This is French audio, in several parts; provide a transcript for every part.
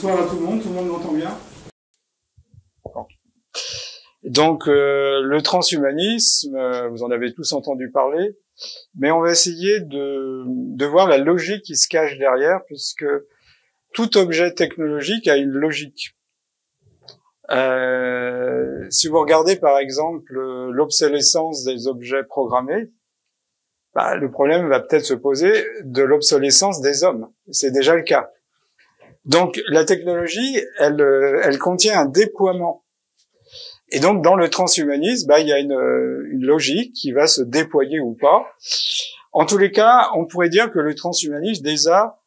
Bonsoir à tout le monde m'entend bien? Donc le transhumanisme, vous en avez tous entendu parler, mais on va essayer de voir la logique qui se cache derrière, puisque tout objet technologique a une logique. Si vous regardez par exemple l'obsolescence des objets programmés, le problème va peut-être se poser de l'obsolescence des hommes. C'est déjà le cas. Donc la technologie, elle contient un déploiement. Et donc dans le transhumanisme, il y a une logique qui va se déployer ou pas. En tous les cas, on pourrait dire que le transhumanisme, déjà,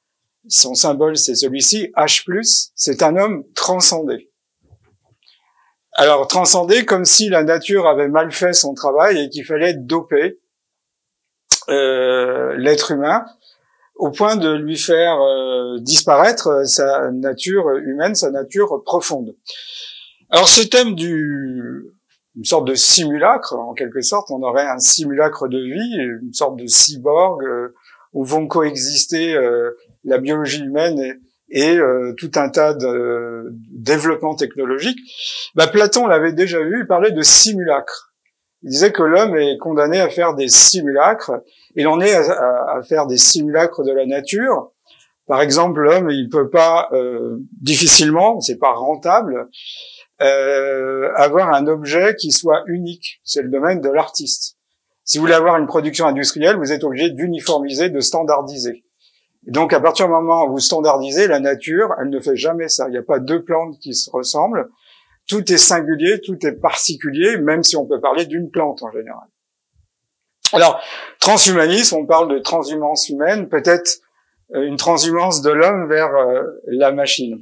son symbole c'est celui-ci, H+, c'est un homme transcendé. Alors transcendé comme si la nature avait mal fait son travail et qu'il fallait doper l'être humain au point de lui faire disparaître sa nature humaine, sa nature profonde. Alors ce thème une sorte de simulacre, en quelque sorte, on aurait un simulacre de vie, une sorte de cyborg où vont coexister la biologie humaine et tout un tas de développements technologiques. Platon l'avait déjà vu, il parlait de simulacre. Il disait que l'homme est condamné à faire des simulacres. Il en est à faire des simulacres de la nature. Par exemple, l'homme, il peut pas difficilement, c'est pas rentable, avoir un objet qui soit unique. C'est le domaine de l'artiste. Si vous voulez avoir une production industrielle, vous êtes obligé d'uniformiser, de standardiser. Et donc, à partir du moment où vous standardisez, la nature, elle ne fait jamais ça. Il n'y a pas deux plantes qui se ressemblent. Tout est singulier, tout est particulier, même si on peut parler d'une plante en général. Alors, transhumanisme, on parle de transhumance humaine, peut-être une transhumance de l'homme vers la machine.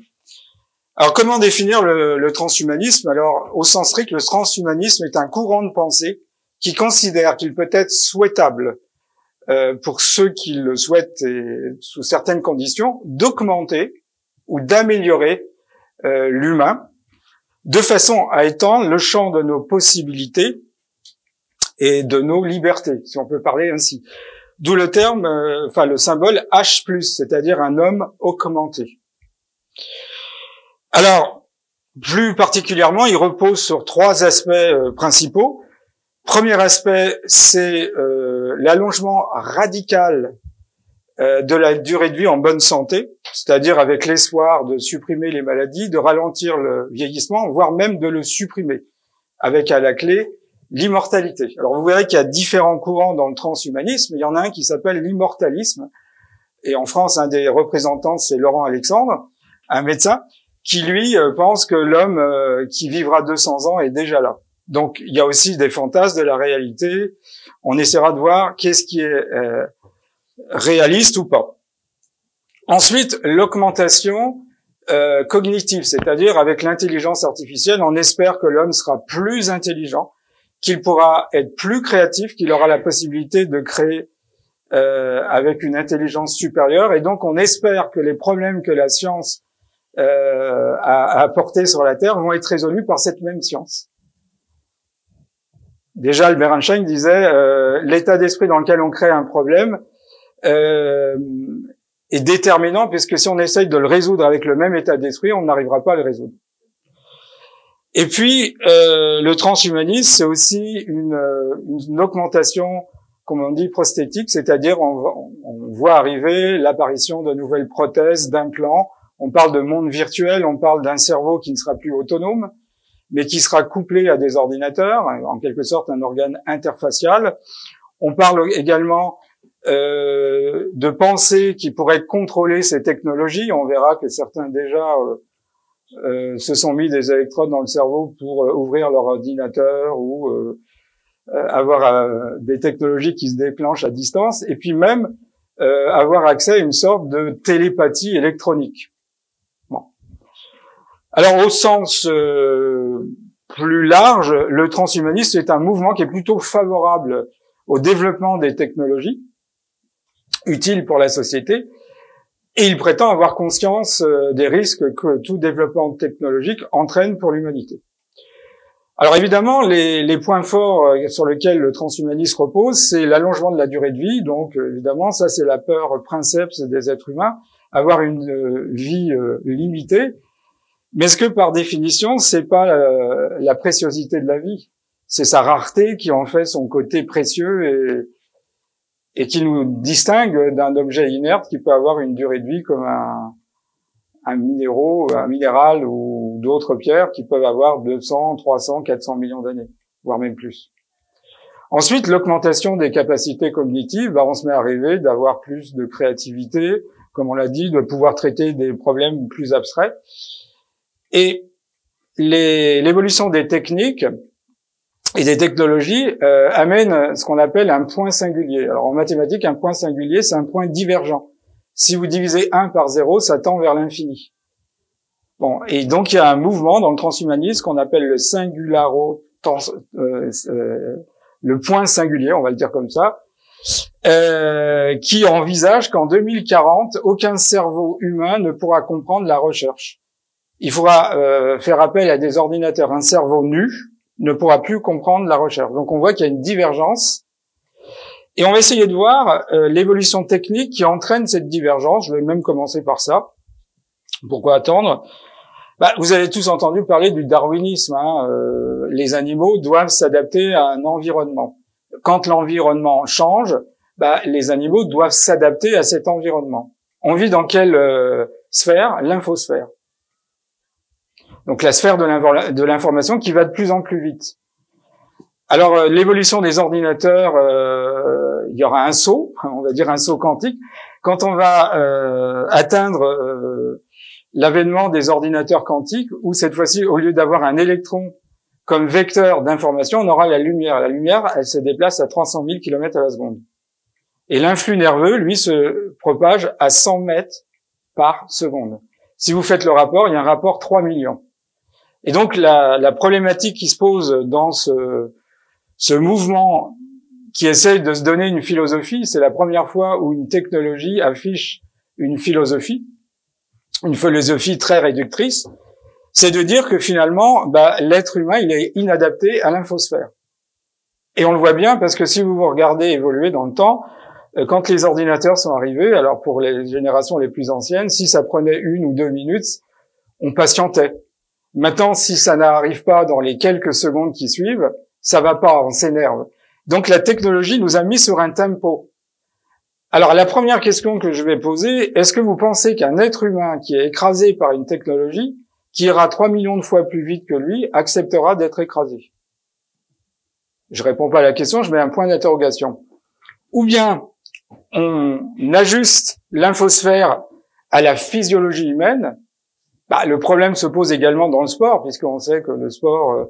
Alors, comment définir le transhumanisme? Alors, au sens strict, le transhumanisme est un courant de pensée qui considère qu'il peut être souhaitable, pour ceux qui le souhaitent et sous certaines conditions, d'augmenter ou d'améliorer l'humain, de façon à étendre le champ de nos possibilités et de nos libertés, si on peut parler ainsi. D'où le terme, le symbole H+, c'est-à-dire un homme augmenté. Alors, plus particulièrement, il repose sur trois aspects principaux. Premier aspect, c'est l'allongement radical de la durée de vie en bonne santé, c'est-à-dire avec l'espoir de supprimer les maladies, de ralentir le vieillissement, voire même de le supprimer, avec à la clé l'immortalité. Alors vous verrez qu'il y a différents courants dans le transhumanisme. Il y en a un qui s'appelle l'immortalisme, et en France, un des représentants, c'est Laurent Alexandre, un médecin, qui lui pense que l'homme qui vivra 200 ans est déjà là. Donc il y a aussi des fantasmes de la réalité. On essaiera de voir qu'est-ce qui est réaliste ou pas. Ensuite, l'augmentation cognitive, c'est-à-dire avec l'intelligence artificielle, on espère que l'homme sera plus intelligent, qu'il pourra être plus créatif, qu'il aura la possibilité de créer avec une intelligence supérieure, et donc on espère que les problèmes que la science a apportés sur la Terre vont être résolus par cette même science. Déjà, Albert Einstein disait l'état d'esprit dans lequel on crée un problème est déterminant, puisque si on essaye de le résoudre avec le même état d'esprit, on n'arrivera pas à le résoudre. Et puis, le transhumanisme, c'est aussi une augmentation, comme on dit, prosthétique, c'est-à-dire on voit arriver l'apparition de nouvelles prothèses, d'implants. On parle de monde virtuel, on parle d'un cerveau qui ne sera plus autonome, mais qui sera couplé à des ordinateurs, en quelque sorte un organe interfacial. On parle également de pensées qui pourraient contrôler ces technologies. On verra que certains déjà se sont mis des électrodes dans le cerveau pour ouvrir leur ordinateur ou avoir des technologies qui se déclenchent à distance, et puis même avoir accès à une sorte de télépathie électronique. Bon. Alors au sens plus large, le transhumanisme est un mouvement qui est plutôt favorable au développement des technologies utiles pour la société, et il prétend avoir conscience des risques que tout développement technologique entraîne pour l'humanité. Alors évidemment, les points forts sur lesquels le transhumanisme repose, c'est l'allongement de la durée de vie. Donc évidemment, ça c'est la peur princeps des êtres humains. avoir une vie limitée. Mais est-ce que par définition, c'est pas la préciosité de la vie? C'est sa rareté qui en fait son côté précieux et qui nous distingue d'un objet inerte qui peut avoir une durée de vie comme un minéral ou d'autres pierres qui peuvent avoir 200, 300, 400 millions d'années, voire même plus. Ensuite, l'augmentation des capacités cognitives, on se met à rêver d'avoir plus de créativité, comme on l'a dit, de pouvoir traiter des problèmes plus abstraits. Et l'évolution des techniques et des technologies amène ce qu'on appelle un point singulier. Alors en mathématiques, un point singulier, c'est un point divergent. Si vous divisez 1 par 0, ça tend vers l'infini. Bon, et donc il y a un mouvement dans le transhumanisme qu'on appelle le point singulier, on va le dire comme ça, qui envisage qu'en 2040, aucun cerveau humain ne pourra comprendre la recherche. Il faudra faire appel à des ordinateurs. Un cerveau nu ne pourra plus comprendre la recherche. Donc on voit qu'il y a une divergence. Et on va essayer de voir l'évolution technique qui entraîne cette divergence. Je vais même commencer par ça. Pourquoi attendre? Vous avez tous entendu parler du darwinisme. Les animaux doivent s'adapter à un environnement. Quand l'environnement change, les animaux doivent s'adapter à cet environnement. On vit dans quelle sphère? L'infosphère. Donc la sphère de l'information qui va de plus en plus vite. Alors l'évolution des ordinateurs, il y aura un saut, on va dire un saut quantique. Quand on va atteindre l'avènement des ordinateurs quantiques, où cette fois-ci, au lieu d'avoir un électron comme vecteur d'information, on aura la lumière. La lumière, elle se déplace à 300 000 km à la seconde. Et l'influx nerveux, lui, se propage à 100 mètres par seconde. Si vous faites le rapport, il y a un rapport 3 millions. Et donc la problématique qui se pose dans ce mouvement qui essaye de se donner une philosophie, c'est la première fois où une technologie affiche une philosophie très réductrice, c'est de dire que finalement, l'être humain, il est inadapté à l'infosphère. Et on le voit bien parce que si vous regardez évoluer dans le temps, quand les ordinateurs sont arrivés, alors pour les générations les plus anciennes, si ça prenait 1 ou 2 minutes, on patientait. Maintenant, si ça n'arrive pas dans les quelques secondes qui suivent, ça va pas, on s'énerve. Donc la technologie nous a mis sur un tempo. Alors la première question que je vais poser, est-ce que vous pensez qu'un être humain qui est écrasé par une technologie, qui ira 3 millions de fois plus vite que lui, acceptera d'être écrasé? Je réponds pas à la question, je mets un point d'interrogation. Ou bien on ajuste l'infosphère à la physiologie humaine. Le problème se pose également dans le sport, puisqu'on sait que le sport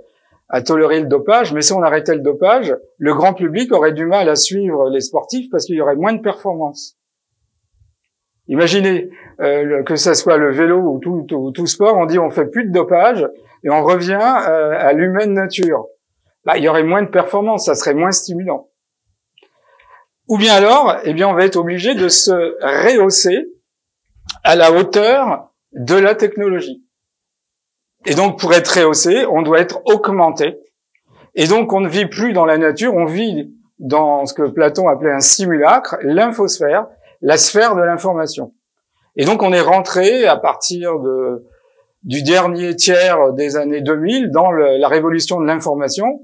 a toléré le dopage, mais si on arrêtait le dopage, le grand public aurait du mal à suivre les sportifs parce qu'il y aurait moins de performance. Imaginez que ça soit le vélo ou tout sport, on dit on fait plus de dopage et on revient à l'humaine nature. Il y aurait moins de performance, ça serait moins stimulant. Ou bien alors, on va être obligé de se rehausser à la hauteur de la technologie. Et donc, pour être rehaussé, on doit être augmenté. Et donc, on ne vit plus dans la nature, on vit dans ce que Platon appelait un simulacre, l'infosphère, la sphère de l'information. Et donc, on est rentré à partir du dernier tiers des années 2000 dans la révolution de l'information.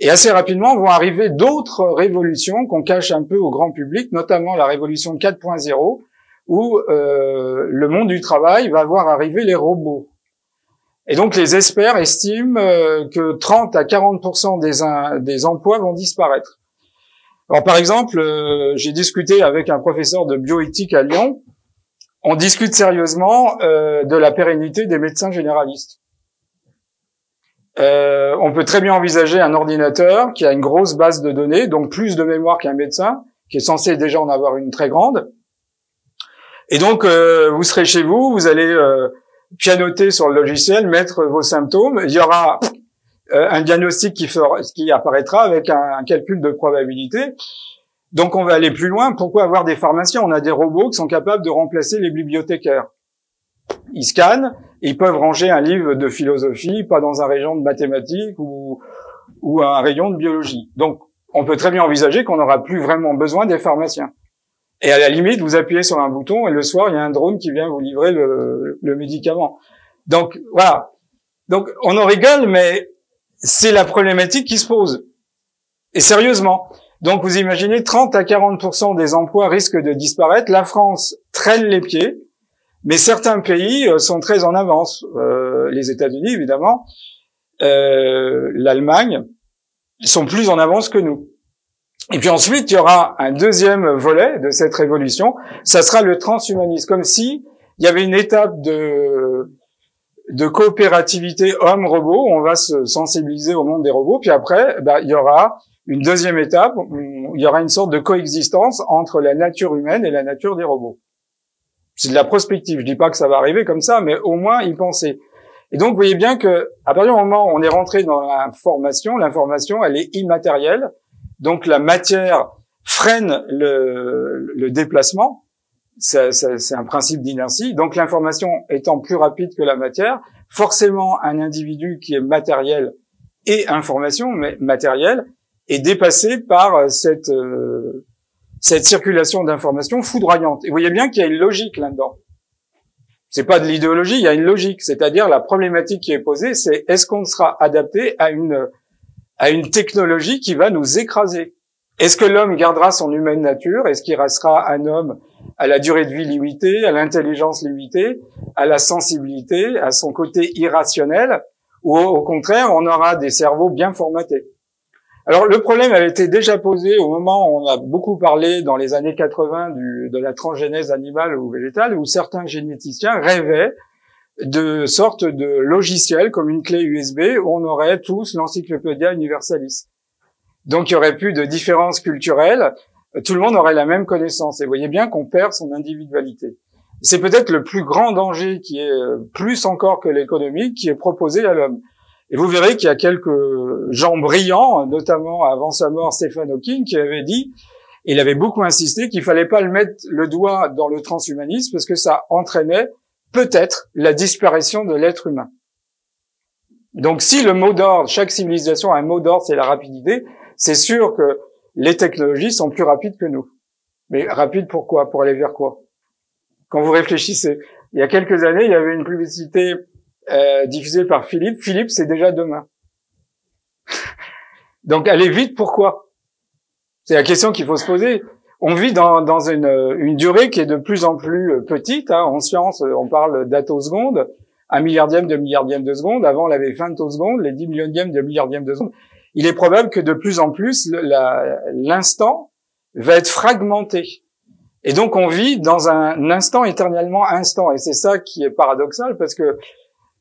Et assez rapidement vont arriver d'autres révolutions qu'on cache un peu au grand public, notamment la révolution 4.0, où le monde du travail va voir arriver les robots. Et donc les experts estiment que 30 à 40% des emplois vont disparaître. Alors par exemple, j'ai discuté avec un professeur de bioéthique à Lyon. On discute sérieusement de la pérennité des médecins généralistes. On peut très bien envisager un ordinateur qui a une grosse base de données, donc plus de mémoire qu'un médecin, qui est censé déjà en avoir une très grande. Et donc, vous serez chez vous, vous allez pianoter sur le logiciel, mettre vos symptômes. Il y aura un diagnostic qui apparaîtra avec un calcul de probabilité. Donc, on va aller plus loin. Pourquoi avoir des pharmaciens? On a des robots qui sont capables de remplacer les bibliothécaires. Ils scannent, ils peuvent ranger un livre de philosophie, pas dans un rayon de mathématiques ou un rayon de biologie. Donc, on peut très bien envisager qu'on n'aura plus vraiment besoin des pharmaciens. Et à la limite, vous appuyez sur un bouton et le soir, il y a un drone qui vient vous livrer le médicament. Donc, voilà. Donc, on en rigole, mais c'est la problématique qui se pose. Et sérieusement. Donc, vous imaginez, 30 à 40% des emplois risquent de disparaître. La France traîne les pieds, mais certains pays sont très en avance. Les États-Unis, évidemment, l'Allemagne, sont plus en avance que nous. Et puis ensuite, il y aura un deuxième volet de cette révolution, ça sera le transhumanisme, comme si il y avait une étape de coopérativité homme-robot, on va se sensibiliser au monde des robots, puis après, il y aura une deuxième étape, où il y aura une sorte de coexistence entre la nature humaine et la nature des robots. C'est de la prospective, je dis pas que ça va arriver comme ça, mais au moins y penser. Et donc, vous voyez bien que, à partir du moment où on est rentré dans l'information, elle est immatérielle. Donc, la matière freine le déplacement. C'est un principe d'inertie. Donc, l'information étant plus rapide que la matière, forcément, un individu qui est matériel et information, mais matériel, est dépassé par cette circulation d'informations foudroyante. Et vous voyez bien qu'il y a une logique là-dedans. C'est pas de l'idéologie, il y a une logique. C'est-à-dire, la problématique qui est posée, c'est est-ce qu'on sera adapté à une technologie qui va nous écraser? Est-ce que l'homme gardera son humaine nature? Est-ce qu'il restera un homme à la durée de vie limitée, à l'intelligence limitée, à la sensibilité, à son côté irrationnel? Ou au contraire, on aura des cerveaux bien formatés? Alors, le problème avait été déjà posé au moment où on a beaucoup parlé dans les années 80 de la transgénèse animale ou végétale, où certains généticiens rêvaient de sortes de logiciels comme une clé USB où on aurait tous l'Encyclopædia Universalis. Donc, il y aurait plus de différences culturelles, tout le monde aurait la même connaissance. Et vous voyez bien qu'on perd son individualité. C'est peut-être le plus grand danger qui est, plus encore que l'économie, qui est proposé à l'homme. Et vous verrez qu'il y a quelques gens brillants, notamment avant sa mort Stephen Hawking, qui avait dit, et il avait beaucoup insisté, qu'il fallait pas mettre le doigt dans le transhumanisme parce que ça entraînait peut-être la disparition de l'être humain. Donc si le mot d'ordre, chaque civilisation a un mot d'ordre, c'est la rapidité, c'est sûr que les technologies sont plus rapides que nous. Mais rapides pourquoi? Pour aller vers quoi? Quand vous réfléchissez, il y a quelques années, il y avait une publicité diffusée par Philippe. Philippe, c'est déjà demain. Donc aller vite, pourquoi? C'est la question qu'il faut se poser. On vit dans une durée qui est de plus en plus petite. En science, on parle d'attosecondes, 1 milliardième de milliardième de seconde. Avant, on avait femtosecondes, les 10 millionièmes de milliardième de seconde. Il est probable que de plus en plus, l'instant va être fragmenté. Et donc, on vit dans un instant éternellement instant. Et c'est ça qui est paradoxal, parce que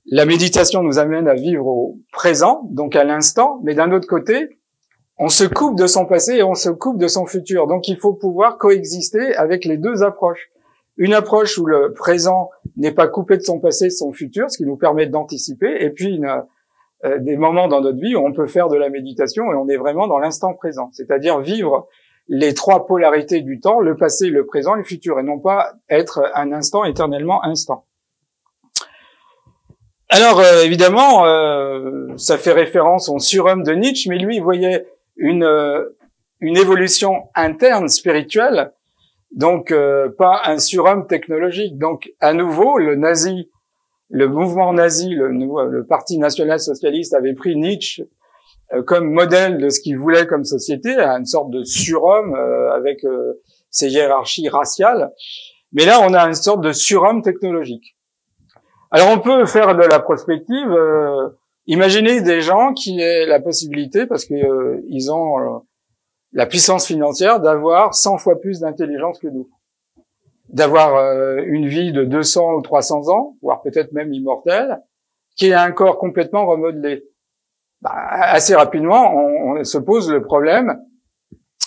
la méditation nous amène à vivre au présent, donc à l'instant, mais d'un autre côté, on se coupe de son passé et on se coupe de son futur. Donc, il faut pouvoir coexister avec les deux approches. Une approche où le présent n'est pas coupé de son passé, de son futur, ce qui nous permet d'anticiper, et puis des moments dans notre vie où on peut faire de la méditation et on est vraiment dans l'instant présent, c'est-à-dire vivre les trois polarités du temps, le passé, le présent, le futur, et non pas être un instant éternellement instant. Alors, évidemment, ça fait référence au surhomme de Nietzsche, mais lui, il voyait une évolution interne spirituelle, donc pas un surhomme technologique. Donc, à nouveau, le mouvement nazi, le Parti national-socialiste avait pris Nietzsche comme modèle de ce qu'il voulait comme société, une sorte de surhomme avec ses hiérarchies raciales. Mais là, on a une sorte de surhomme technologique. Alors, on peut faire de la prospective. Imaginez des gens qui aient la possibilité, parce que ils ont la puissance financière, d'avoir 100 fois plus d'intelligence que nous, d'avoir une vie de 200 ou 300 ans, voire peut-être même immortelle, qui a un corps complètement remodelé. Assez rapidement, on se pose le problème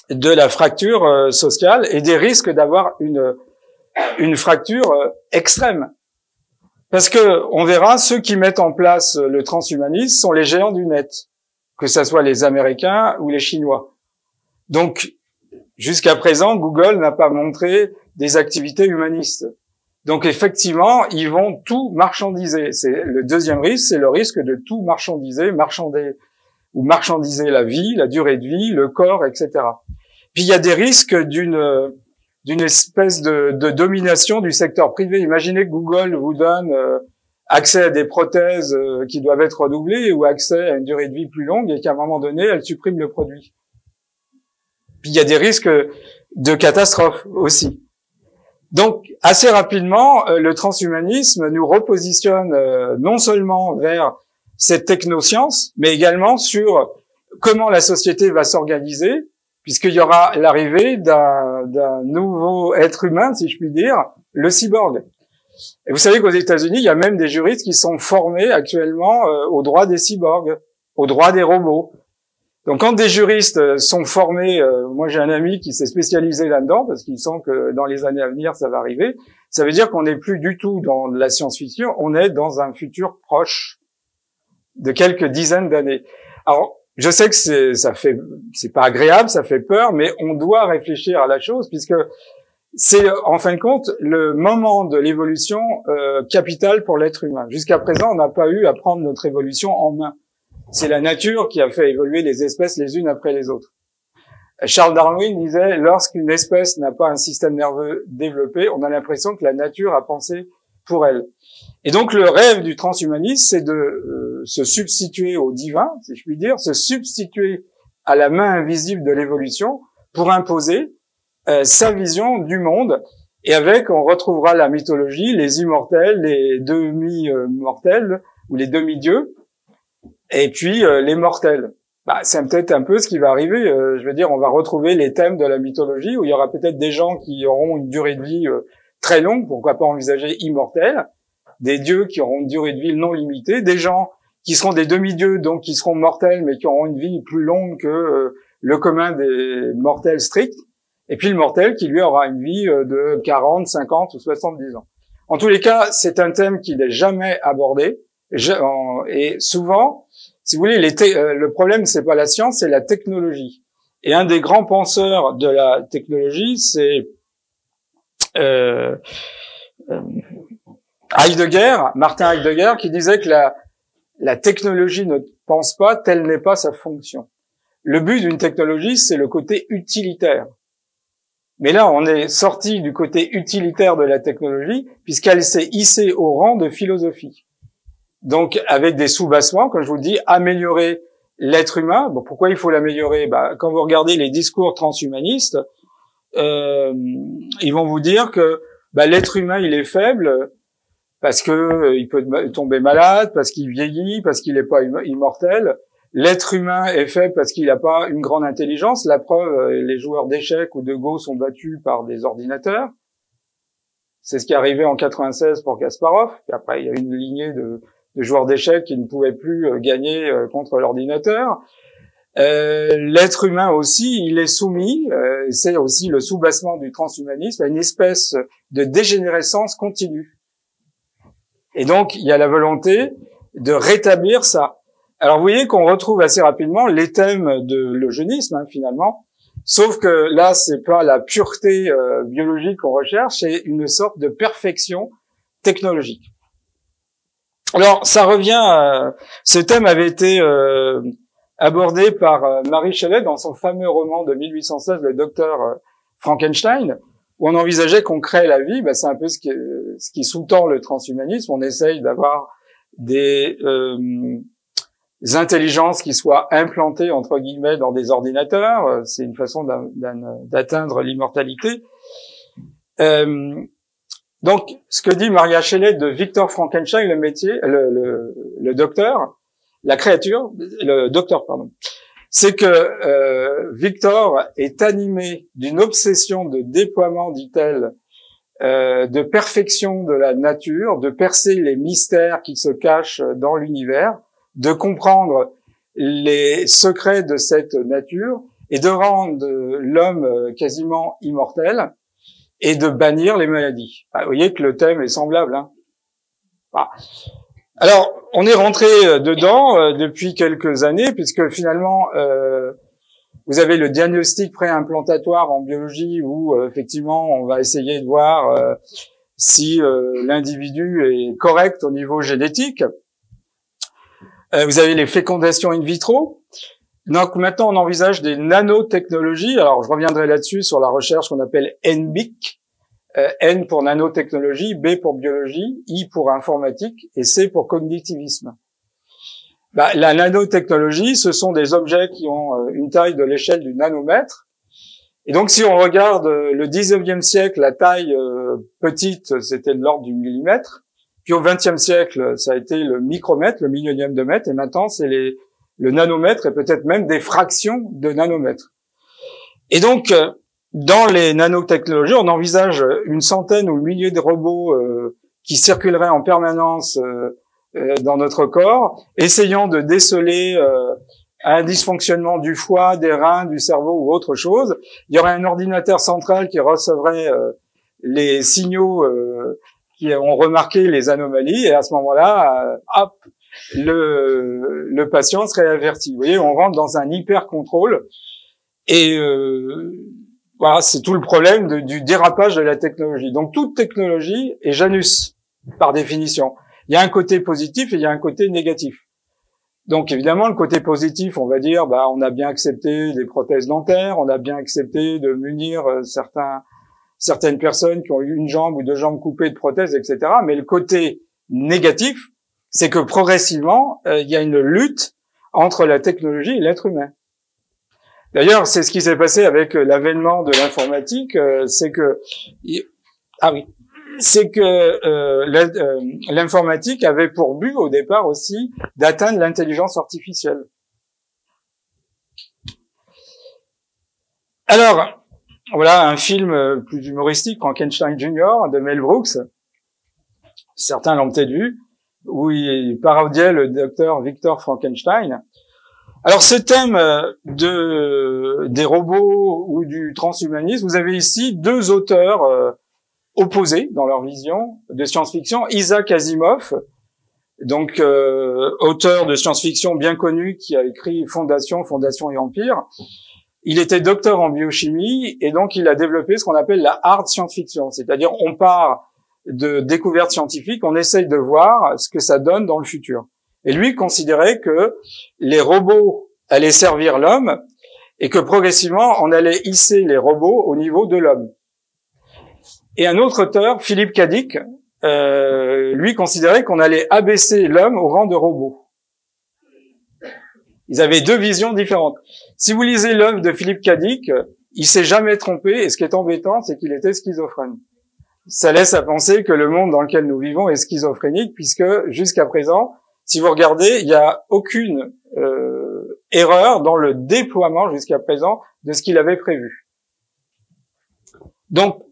de la fracture sociale et des risques d'avoir une fracture extrême. Parce que on verra, ceux qui mettent en place le transhumanisme sont les géants du net, que ce soit les Américains ou les Chinois. Donc, jusqu'à présent, Google n'a pas montré des activités humanistes. Donc, effectivement, ils vont tout marchandiser. C'est le deuxième risque, c'est le risque de tout marchandiser la vie, la durée de vie, le corps, etc. Puis, il y a des risques d'une d'une espèce de domination du secteur privé. Imaginez que Google vous donne accès à des prothèses qui doivent être renouvelées ou accès à une durée de vie plus longue et qu'à un moment donné, elle supprime le produit. Puis il y a des risques de catastrophe aussi. Donc, assez rapidement, le transhumanisme nous repositionne non seulement vers cette technoscience, mais également sur comment la société va s'organiser, puisqu'il y aura l'arrivée d'un nouveau être humain, si je puis dire, le cyborg. Et vous savez qu'aux États-Unis, il y a même des juristes qui sont formés actuellement au droit des cyborgs, au droit des robots. Donc quand des juristes sont formés, moi j'ai un ami qui s'est spécialisé là-dedans, parce qu'il sent que dans les années à venir, ça va arriver, ça veut dire qu'on n'est plus du tout dans la science-fiction, on est dans un futur proche de quelques dizaines d'années. Alors, je sais que c'est pas agréable, ça fait peur, mais on doit réfléchir à la chose, puisque c'est, en fin de compte, le moment de l'évolution capitale pour l'être humain. Jusqu'à présent, on n'a pas eu à prendre notre évolution en main. C'est la nature qui a fait évoluer les espèces les unes après les autres. Charles Darwin disait, lorsqu'une espèce n'a pas un système nerveux développé, on a l'impression que la nature a pensé pour elle. Et donc le rêve du transhumanisme, c'est de se substituer au divin, si je puis dire, se substituer à la main invisible de l'évolution pour imposer sa vision du monde. Et avec, on retrouvera la mythologie, les immortels, les demi-mortels ou les demi-dieux, et puis les mortels. C'est peut-être un peu ce qui va arriver. Je veux dire, on va retrouver les thèmes de la mythologie où il y aura peut-être des gens qui auront une durée de vie très longue, pourquoi pas envisager immortels, des dieux qui auront une durée de vie non limitée, des gens qui seront des demi-dieux, donc qui seront mortels, mais qui auront une vie plus longue que le commun des mortels stricts, et puis le mortel qui, lui, aura une vie de 40, 50 ou 70 ans. En tous les cas, c'est un thème qui n'est jamais abordé, et souvent, si vous voulez, le problème, c'est pas la science, c'est la technologie. Et un des grands penseurs de la technologie, c'est Martin Heidegger, qui disait que la technologie ne pense pas, telle n'est pas sa fonction. Le but d'une technologie, c'est le côté utilitaire. Mais là, on est sorti du côté utilitaire de la technologie, puisqu'elle s'est hissée au rang de philosophie. Donc, avec des sous-bassements, comme je vous le dis, améliorer l'être humain. Bon, pourquoi il faut l'améliorer? Quand vous regardez les discours transhumanistes, ils vont vous dire que l'être humain, il est faible parce que il peut tomber malade, parce qu'il vieillit, parce qu'il n'est pas immortel. L'être humain est faible parce qu'il n'a pas une grande intelligence. La preuve, les joueurs d'échecs ou de Go sont battus par des ordinateurs. C'est ce qui est arrivé en 96 pour Kasparov. Et après, il y a une lignée de joueurs d'échecs qui ne pouvaient plus gagner contre l'ordinateur. L'être humain aussi, il est soumis, c'est aussi le sous-bassement du transhumanisme, à une espèce de dégénérescence continue. Et donc, il y a la volonté de rétablir ça. Alors, vous voyez qu'on retrouve assez rapidement les thèmes de l'eugénisme, finalement, sauf que là, c'est pas la pureté biologique qu'on recherche, c'est une sorte de perfection technologique. Alors, ça revient, ce thème avait été abordé par Mary Shelley dans son fameux roman de 1816, Le Docteur Frankenstein, où on envisageait qu'on crée la vie. C'est un peu ce qui sous-tend le transhumanisme. On essaye d'avoir des intelligences qui soient implantées, entre guillemets, dans des ordinateurs. C'est une façon d'atteindre l'immortalité. Donc, ce que dit Maria Shelley de Victor Frankenstein, le docteur, la créature, le docteur, pardon, c'est que Victor est animé d'une obsession de déploiement, dit-elle, de perfection de la nature, de percer les mystères qui se cachent dans l'univers, de comprendre les secrets de cette nature et de rendre l'homme quasiment immortel et de bannir les maladies. Vous voyez que le thème est semblable. Alors, on est rentré dedans depuis quelques années, puisque finalement, vous avez le diagnostic préimplantatoire en biologie où, effectivement, on va essayer de voir si l'individu est correct au niveau génétique. Vous avez les fécondations in vitro. Donc maintenant, on envisage des nanotechnologies. Alors, je reviendrai là-dessus sur la recherche qu'on appelle NBIC. N pour nanotechnologie, B pour biologie, I pour informatique et C pour cognitivisme. La nanotechnologie, ce sont des objets qui ont une taille de l'échelle du nanomètre. Et donc, si on regarde le 19e siècle, la taille petite, c'était de l'ordre du millimètre. Puis au 20e siècle, ça a été le micromètre, le millionième de mètre. Et maintenant, c'est le nanomètre et peut-être même des fractions de nanomètres. Et donc, dans les nanotechnologies, on envisage une centaine ou milliers de robots qui circuleraient en permanence dans notre corps, essayant de déceler un dysfonctionnement du foie, des reins, du cerveau ou autre chose. Il y aurait un ordinateur central qui recevrait les signaux qui ont remarqué les anomalies, et à ce moment-là, hop, le patient serait averti. Vous voyez, on rentre dans un hyper-contrôle, et voilà, c'est tout le problème du dérapage de la technologie. Donc toute technologie est Janus, par définition. Il y a un côté positif et il y a un côté négatif. Donc évidemment, le côté positif, on va dire, on a bien accepté des prothèses dentaires, on a bien accepté de munir certaines personnes qui ont eu une jambe ou deux jambes coupées de prothèses, etc. Mais le côté négatif, c'est que progressivement, il y a une lutte entre la technologie et l'être humain. D'ailleurs, c'est ce qui s'est passé avec l'avènement de l'informatique, c'est que l'informatique avait pour but au départ aussi d'atteindre l'intelligence artificielle. Alors, voilà un film plus humoristique, Frankenstein Jr. de Mel Brooks. Certains l'ont peut-être vu, où il parodiait le docteur Victor Frankenstein. Alors, ce thème des robots ou du transhumanisme, vous avez ici deux auteurs opposés dans leur vision de science-fiction. Isaac Asimov, donc auteur de science-fiction bien connu, qui a écrit Fondation et Empire. Il était docteur en biochimie et donc il a développé ce qu'on appelle la hard science-fiction, c'est-à-dire on part de découvertes scientifiques, on essaye de voir ce que ça donne dans le futur. Et lui considérait que les robots allaient servir l'homme et que progressivement on allait hisser les robots au niveau de l'homme. Et un autre auteur, Philippe K. Dick, lui considérait qu'on allait abaisser l'homme au rang de robot. Ils avaient deux visions différentes. Si vous lisez l'œuvre de Philippe K. Dick, il s'est jamais trompé, et ce qui est embêtant, c'est qu'il était schizophrène. Ça laisse à penser que le monde dans lequel nous vivons est schizophrénique, puisque jusqu'à présent, si vous regardez, il n'y a aucune erreur dans le déploiement jusqu'à présent de ce qu'il avait prévu. Donc,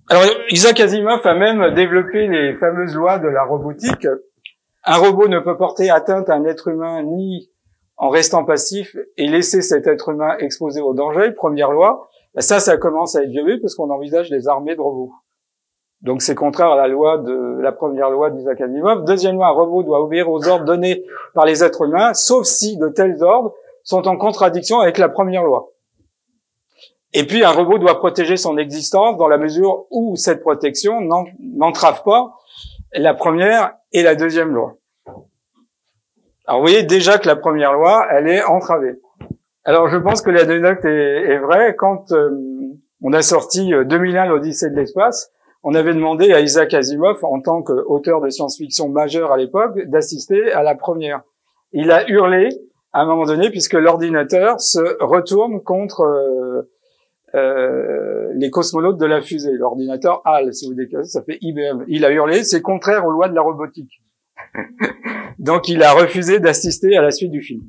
alors Isaac Asimov a même développé les fameuses lois de la robotique. Un robot ne peut porter atteinte à un être humain ni en restant passif et laisser cet être humain exposé au danger. Première loi. Ça commence à être violé parce qu'on envisage des armées de robots. Donc c'est contraire à la première loi d'Isaac Asimov. Deuxième loi, un robot doit obéir aux ordres donnés par les êtres humains, sauf si de tels ordres sont en contradiction avec la première loi. Et puis un robot doit protéger son existence dans la mesure où cette protection n'entrave pas la première et la deuxième loi. Alors vous voyez déjà que la première loi, elle est entravée. Alors je pense que l'anecdote est vraie. Quand on a sorti 2001 l'Odyssée de l'espace, on avait demandé à Isaac Asimov, en tant qu'auteur de science-fiction majeur à l'époque, d'assister à la première. Il a hurlé à un moment donné, puisque l'ordinateur se retourne contre les cosmonautes de la fusée. L'ordinateur HAL, si vous décalez, ça fait IBM. Il a hurlé, c'est contraire aux lois de la robotique. Donc il a refusé d'assister à la suite du film.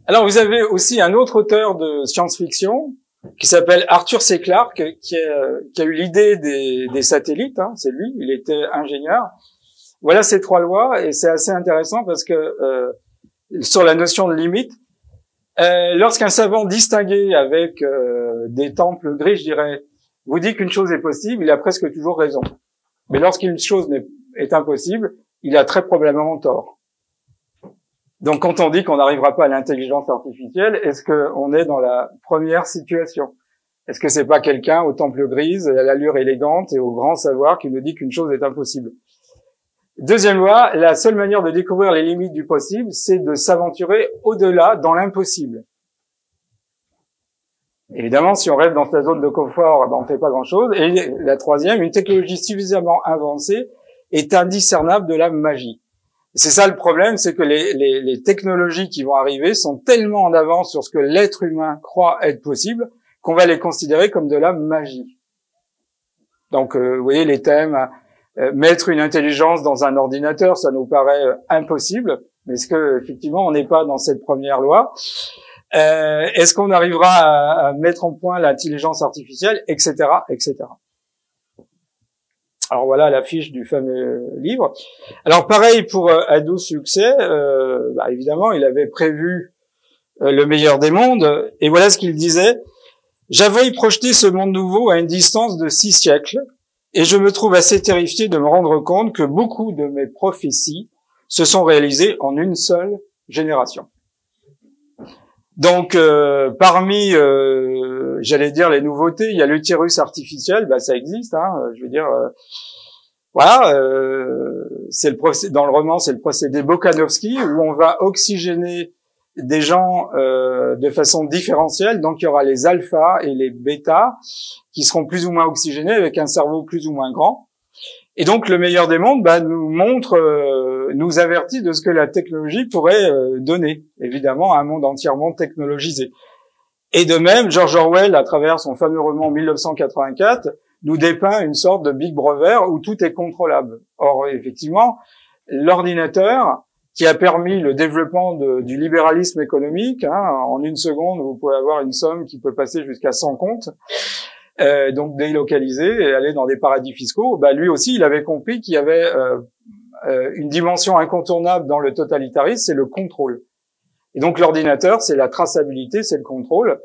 Alors vous avez aussi un autre auteur de science-fiction qui s'appelle Arthur C. Clarke, qui a eu l'idée des satellites, hein, c'est lui, il était ingénieur. Voilà ces trois lois, et c'est assez intéressant parce que sur la notion de limite, lorsqu'un savant distingué avec des temples gris, je dirais, vous dit qu'une chose est possible, il a presque toujours raison. Mais lorsqu'une chose est impossible, il a très probablement tort. Donc quand on dit qu'on n'arrivera pas à l'intelligence artificielle, est-ce qu'on est dans la première situation? Est-ce que c'est pas quelqu'un aux temples grises, à l'allure élégante et au grand savoir qui nous dit qu'une chose est impossible? Deuxième loi, la seule manière de découvrir les limites du possible, c'est de s'aventurer au-delà, dans l'impossible. Évidemment, si on reste dans sa zone de confort, ben on ne fait pas grand-chose. Et la troisième, une technologie suffisamment avancée est indiscernable de la magie. C'est ça le problème, c'est que les technologies qui vont arriver sont tellement en avance sur ce que l'être humain croit être possible qu'on va les considérer comme de la magie. Donc, vous voyez les thèmes, mettre une intelligence dans un ordinateur, ça nous paraît impossible, mais est-ce que effectivement on n'est pas dans cette première loi? Est-ce qu'on arrivera à mettre en point l'intelligence artificielle, etc., etc. Alors voilà la fiche du fameux livre. Alors pareil pour Ado Succès, évidemment il avait prévu le meilleur des mondes, et voilà ce qu'il disait. J'avais projeté ce monde nouveau à une distance de 6 siècles, et je me trouve assez terrifié de me rendre compte que beaucoup de mes prophéties se sont réalisées en une seule génération. Donc, parmi, j'allais dire les nouveautés, il y a l'utérus artificiel, ça existe, je veux dire, voilà, c'est le procédé, dans le roman, c'est le procédé Bokanovsky où on va oxygéner des gens de façon différentielle, donc il y aura les alphas et les bêtas qui seront plus ou moins oxygénés avec un cerveau plus ou moins grand. Et donc le meilleur des mondes nous montre, nous avertit de ce que la technologie pourrait donner, évidemment, à un monde entièrement technologisé. Et de même, George Orwell, à travers son fameux roman 1984, nous dépeint une sorte de Big Brother où tout est contrôlable. Or, effectivement, l'ordinateur, qui a permis le développement du libéralisme économique, en une seconde, vous pouvez avoir une somme qui peut passer jusqu'à 100 comptes, donc délocaliser et aller dans des paradis fiscaux. Lui aussi, il avait compris qu'il y avait une dimension incontournable dans le totalitarisme, c'est le contrôle. Et donc l'ordinateur, c'est la traçabilité, c'est le contrôle.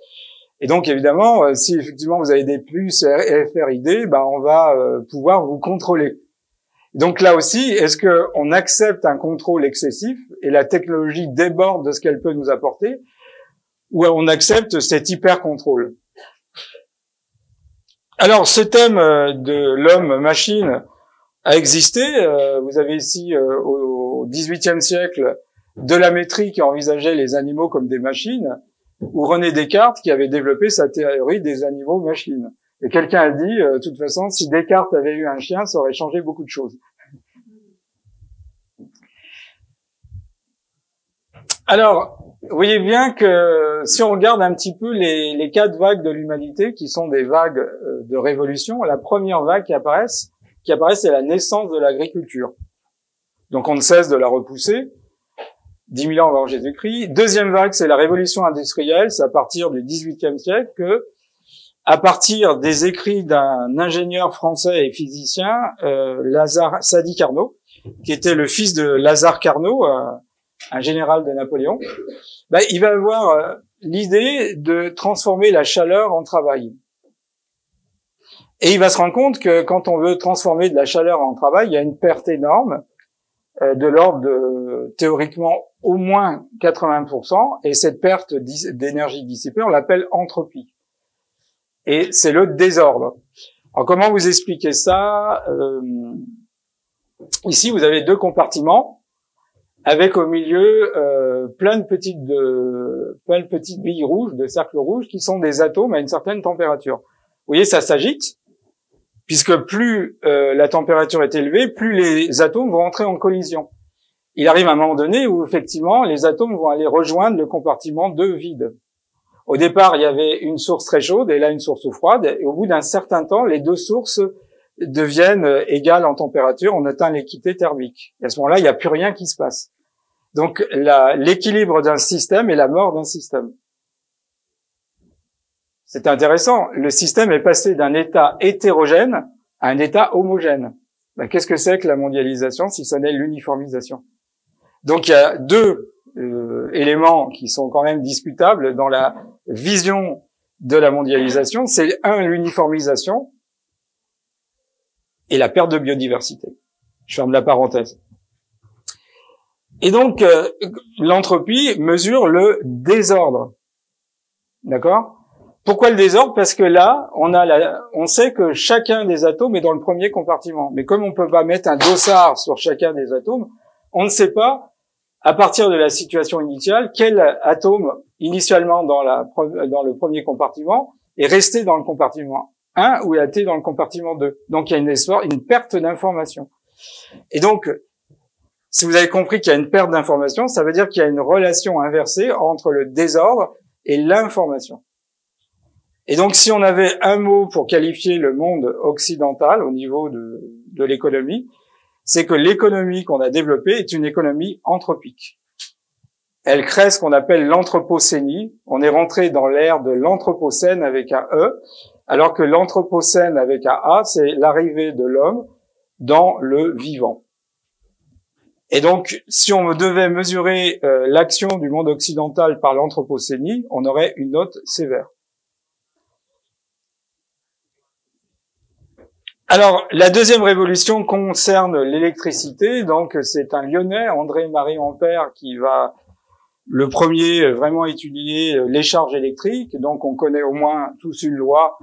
Et donc évidemment, si effectivement vous avez des puces RFID, on va pouvoir vous contrôler. Donc là aussi, est-ce qu'on accepte un contrôle excessif et la technologie déborde de ce qu'elle peut nous apporter, ou on accepte cet hyper-contrôle? Alors, ce thème de l'homme-machine a existé. Vous avez ici, au XVIIIe siècle, de la Métrie qui envisageait les animaux comme des machines, ou René Descartes qui avait développé sa théorie des animaux-machines. Et quelqu'un a dit, de toute façon, si Descartes avait eu un chien, ça aurait changé beaucoup de choses. Alors, vous voyez bien que si on regarde un petit peu les 4 vagues de l'humanité, qui sont des vagues de révolution, la première vague qui apparaît, c'est la naissance de l'agriculture. Donc on ne cesse de la repousser, 10 000 ans avant Jésus-Christ. Deuxième vague, c'est la révolution industrielle, c'est à partir du XVIIIe siècle que, à partir des écrits d'un ingénieur français et physicien, Sadi Carnot, qui était le fils de Lazare Carnot, un général de Napoléon, il va avoir l'idée de transformer la chaleur en travail. Et il va se rendre compte que quand on veut transformer de la chaleur en travail, il y a une perte énorme, de l'ordre de, théoriquement, au moins 80%, et cette perte d'énergie dissipée, on l'appelle entropie. Et c'est le désordre. Alors comment vous expliquez ça? Ici, vous avez 2 compartiments, avec au milieu plein de petites billes rouges, de cercles rouges, qui sont des atomes à une certaine température. Vous voyez, ça s'agite, puisque plus la température est élevée, plus les atomes vont entrer en collision. Il arrive un moment donné où, effectivement, les atomes vont aller rejoindre le compartiment 2 vide. Au départ, il y avait une source très chaude, et là une source froide, et au bout d'un certain temps, les 2 sources deviennent égales en température, on atteint l'équité thermique. Et à ce moment-là, il n'y a plus rien qui se passe. Donc, l'équilibre d'un système est la mort d'un système. C'est intéressant. Le système est passé d'un état hétérogène à un état homogène. Qu'est-ce que c'est que la mondialisation si ce n'est l'uniformisation? Donc, il y a 2 éléments qui sont quand même discutables dans la vision de la mondialisation. C'est l'uniformisation et la perte de biodiversité. Je ferme la parenthèse. Et donc, l'entropie mesure le désordre. D'accord? Pourquoi le désordre? Parce que là, on sait que chacun des atomes est dans le premier compartiment. Mais comme on peut pas mettre un dossard sur chacun des atomes, on ne sait pas, à partir de la situation initiale, quel atome, initialement dans le premier compartiment, est resté dans le compartiment 1 ou a été dans le compartiment 2. Donc il y a une perte d'information. Et donc, si vous avez compris qu'il y a une perte d'information, ça veut dire qu'il y a une relation inversée entre le désordre et l'information. Et donc, si on avait un mot pour qualifier le monde occidental au niveau de l'économie, c'est que l'économie qu'on a développée est une économie anthropique. Elle crée ce qu'on appelle l'anthropocénie. On est rentré dans l'ère de l'anthropocène avec un E, alors que l'anthropocène avec un A, c'est l'arrivée de l'homme dans le vivant. Et donc, si on devait mesurer l'action du monde occidental par l'anthropocénie, on aurait une note sévère. Alors, la deuxième révolution concerne l'électricité. Donc, c'est un Lyonnais, André-Marie Ampère, qui va le premier vraiment étudier les charges électriques. Donc, on connaît au moins tous une loi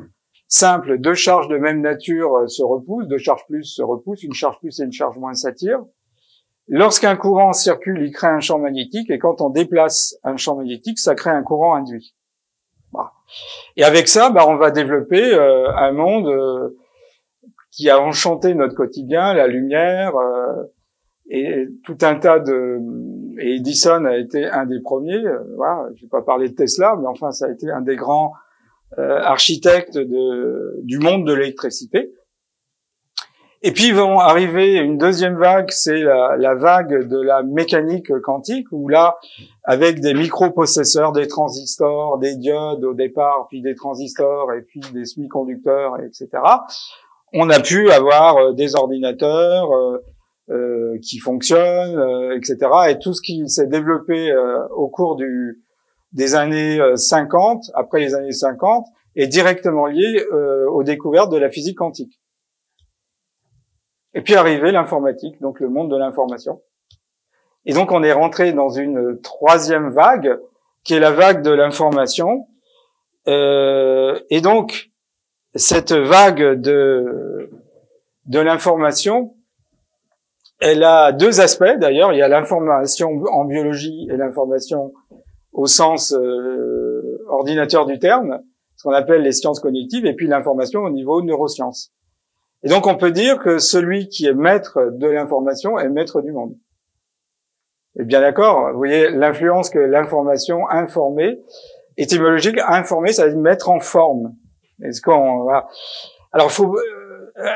simple, deux charges de même nature se repoussent, deux charges plus se repoussent, une charge plus et une charge moins s'attirent. Lorsqu'un courant circule, il crée un champ magnétique, et quand on déplace un champ magnétique, ça crée un courant induit. Voilà. Et avec ça, on va développer un monde qui a enchanté notre quotidien, la lumière, et tout un tas et Edison a été un des premiers, voilà, je vais pas parler de Tesla, mais enfin, ça a été un des grands architectes du monde de l'électricité. Et puis vont arriver une deuxième vague, c'est la vague de la mécanique quantique, où là, avec des microprocesseurs, des transistors, des diodes au départ, puis des transistors, et puis des semi-conducteurs, etc., on a pu avoir des ordinateurs qui fonctionnent, etc. Et tout ce qui s'est développé au cours des années 50, après les années 50, est directement lié aux découvertes de la physique quantique. Et puis arrivé l'informatique, donc le monde de l'information. Et donc on est rentré dans une troisième vague, qui est la vague de l'information. Et donc, cette vague de l'information, elle a deux aspects d'ailleurs. Il y a l'information en biologie et l'information au sens ordinateur du terme, ce qu'on appelle les sciences cognitives, et puis l'information au niveau neurosciences. Et donc on peut dire que celui qui est maître de l'information est maître du monde. Et bien d'accord, vous voyez l'influence que l'information informée, étymologique, informée, ça veut dire mettre en forme. Est-ce qu'on voilà. Alors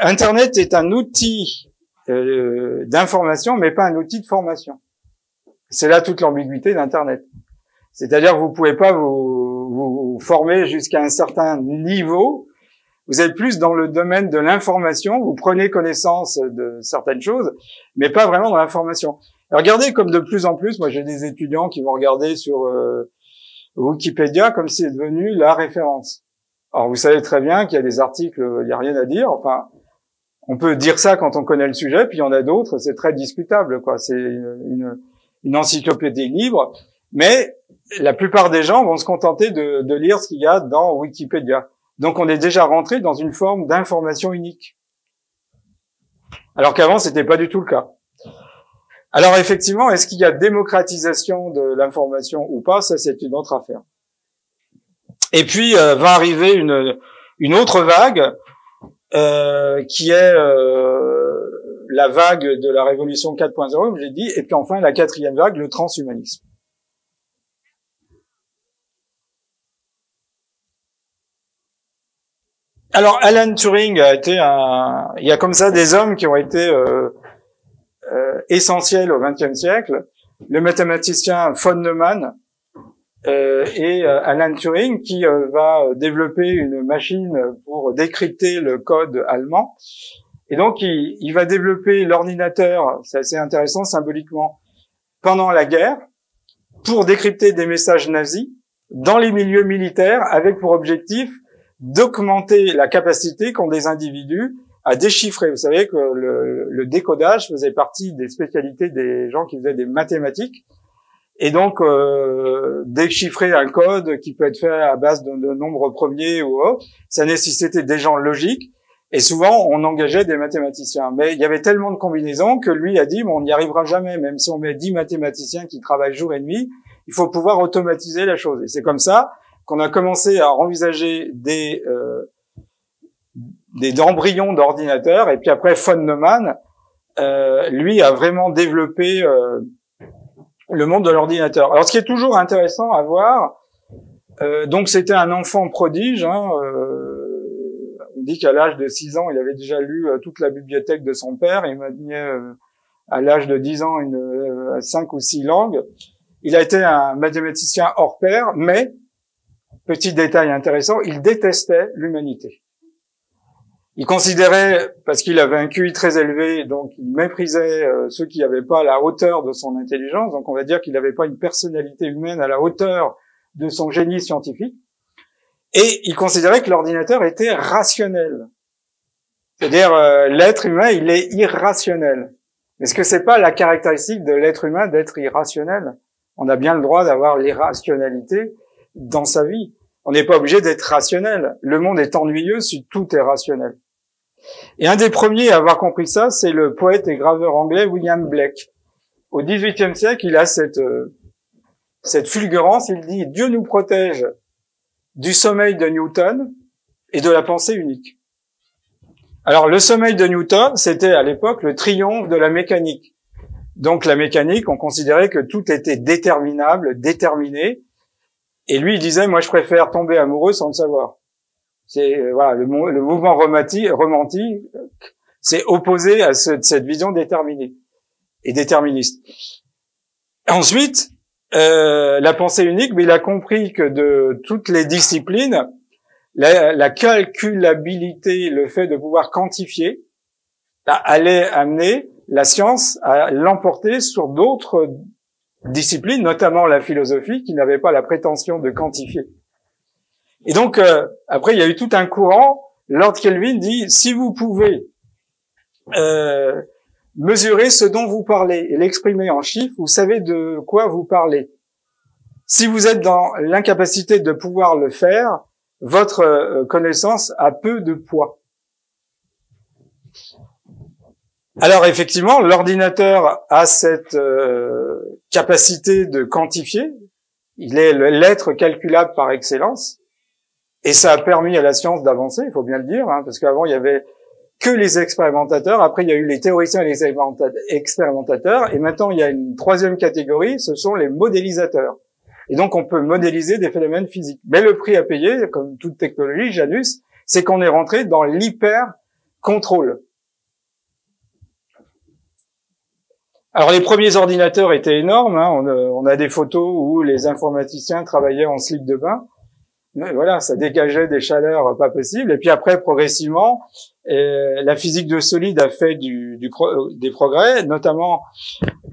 Internet est un outil d'information, mais pas un outil de formation. C'est là toute l'ambiguïté d'Internet. C'est-à-dire que vous pouvez pas vous former jusqu'à un certain niveau. Vous êtes plus dans le domaine de l'information. Vous prenez connaissance de certaines choses, mais pas vraiment dans l'information. Regardez comme de plus en plus, moi j'ai des étudiants qui vont regarder sur Wikipédia comme si c'est devenu la référence. Alors vous savez très bien qu'il y a des articles, il n'y a rien à dire. Enfin, on peut dire ça quand on connaît le sujet, puis il y en a d'autres, c'est très discutable, quoi. C'est une encyclopédie libre, mais la plupart des gens vont se contenter de lire ce qu'il y a dans Wikipédia. Donc on est déjà rentré dans une forme d'information unique. Alors qu'avant, c'était pas du tout le cas. Alors effectivement, est-ce qu'il y a démocratisation de l'information ou pas? Ça, c'est une autre affaire. Et puis va arriver une autre vague qui est la vague de la révolution 4.0, comme j'ai dit, et puis enfin la quatrième vague, le transhumanisme. Alors Alan Turing a été il y a comme ça des hommes qui ont été essentiels au XXe siècle. Le mathématicien von Neumann et Alan Turing qui va développer une machine pour décrypter le code allemand. Et donc il va développer l'ordinateur, c'est assez intéressant symboliquement, pendant la guerre, pour décrypter des messages nazis dans les milieux militaires, avec pour objectif d'augmenter la capacité qu'ont des individus à déchiffrer. Vous savez que le décodage faisait partie des spécialités des gens qui faisaient des mathématiques. Et donc, déchiffrer un code qui peut être fait à base de nombres premiers ou autre. Ça nécessitait des gens logiques. Et souvent, on engageait des mathématiciens. Mais il y avait tellement de combinaisons que lui a dit, bon, on n'y arrivera jamais. Même si on met 10 mathématiciens qui travaillent jour et nuit, il faut pouvoir automatiser la chose. Et c'est comme ça qu'on a commencé à envisager des embryons d'ordinateurs. Et puis après, von Neumann, lui, a vraiment développé le monde de l'ordinateur. Alors, ce qui est toujours intéressant à voir, donc c'était un enfant prodige, hein, on dit qu'à l'âge de 6 ans, il avait déjà lu toute la bibliothèque de son père. Il maniait à l'âge de 10 ans 5 ou 6 langues. Il a été un mathématicien hors pair, mais, petit détail intéressant, il détestait l'humanité. Il considérait, parce qu'il avait un QI très élevé, donc il méprisait ceux qui n'avaient pas la hauteur de son intelligence. Donc on va dire qu'il n'avait pas une personnalité humaine à la hauteur de son génie scientifique. Et il considérait que l'ordinateur était rationnel. C'est-à-dire, l'être humain, il est irrationnel. Est-ce que c'est pas la caractéristique de l'être humain d'être irrationnel? On a bien le droit d'avoir l'irrationalité dans sa vie. On n'est pas obligé d'être rationnel. Le monde est ennuyeux si tout est rationnel. Et un des premiers à avoir compris ça, c'est le poète et graveur anglais William Blake. Au XVIIIe siècle, il a cette fulgurance. Il dit « Dieu nous protège du sommeil de Newton et de la pensée unique. » Alors, le sommeil de Newton, c'était à l'époque le triomphe de la mécanique. Donc, la mécanique, on considérait que tout était déterminable, déterminé. Et lui, il disait, moi, je préfère tomber amoureux sans le savoir. C'est, voilà, le mouvement romantique, c'est opposé à cette vision déterminée et déterministe. Ensuite, la pensée unique, mais il a compris que de toutes les disciplines, la calculabilité, le fait de pouvoir quantifier, allait amener la science à l'emporter sur d'autres disciplines, notamment la philosophie, qui n'avait pas la prétention de quantifier. Et donc, après, il y a eu tout un courant. Lord Kelvin dit, si vous pouvez mesurer ce dont vous parlez et l'exprimer en chiffres, vous savez de quoi vous parlez. Si vous êtes dans l'incapacité de pouvoir le faire, votre connaissance a peu de poids. Alors effectivement, l'ordinateur a cette capacité de quantifier. Il est l'être calculable par excellence. Et ça a permis à la science d'avancer, il faut bien le dire, hein, parce qu'avant, il y avait que les expérimentateurs. Après, il y a eu les théoriciens et les expérimentateurs. Et maintenant, il y a une troisième catégorie, ce sont les modélisateurs. Et donc, on peut modéliser des phénomènes physiques. Mais le prix à payer, comme toute technologie, Janus, c'est qu'on est rentré dans l'hyper-contrôle. Alors, les premiers ordinateurs étaient énormes. Hein. On a des photos où les informaticiens travaillaient en slip de bain. Mais voilà, ça dégageait des chaleurs pas possibles. Et puis après, progressivement, la physique de solide a fait des progrès, notamment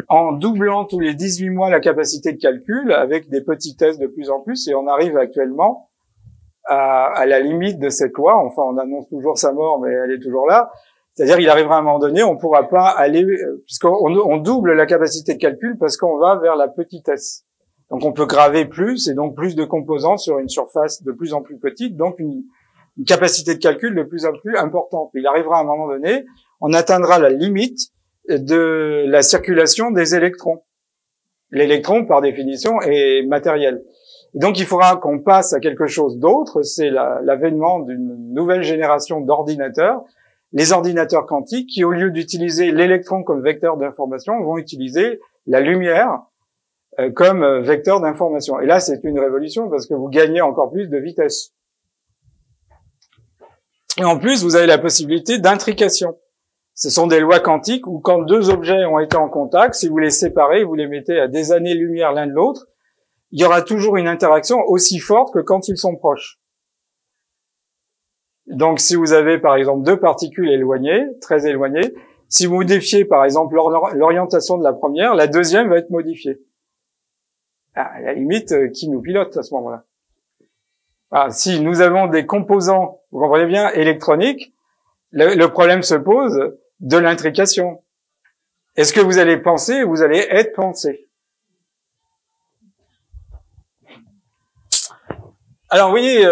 en doublant tous les 18 mois la capacité de calcul, avec des petits tests de plus en plus. Et on arrive actuellement à la limite de cette loi. Enfin, on annonce toujours sa mort, mais elle est toujours là. C'est-à-dire, il arrivera à un moment donné, on pourra pas aller, puisqu'on double la capacité de calcul parce qu'on va vers la petitesse. Donc on peut graver plus et donc plus de composants sur une surface de plus en plus petite, donc une capacité de calcul de plus en plus importante. Il arrivera à un moment donné, on atteindra la limite de la circulation des électrons. L'électron, par définition, est matériel. Et donc il faudra qu'on passe à quelque chose d'autre, c'est l'avènement d'une nouvelle génération d'ordinateurs, les ordinateurs quantiques, qui au lieu d'utiliser l'électron comme vecteur d'information, vont utiliser la lumière comme vecteur d'information. Et là, c'est une révolution parce que vous gagnez encore plus de vitesse. Et en plus, vous avez la possibilité d'intrication. Ce sont des lois quantiques où quand deux objets ont été en contact, si vous les séparez, vous les mettez à des années-lumière l'un de l'autre, il y aura toujours une interaction aussi forte que quand ils sont proches. Donc, si vous avez, par exemple, deux particules éloignées, très éloignées, si vous modifiez, par exemple, l'orientation de la première, la deuxième va être modifiée. À la limite, qui nous pilote à ce moment-là? Si nous avons des composants, vous comprenez bien, électroniques, le problème se pose de l'intrication. Est-ce que vous allez penser ou vous allez être pensé? Alors, vous voyez,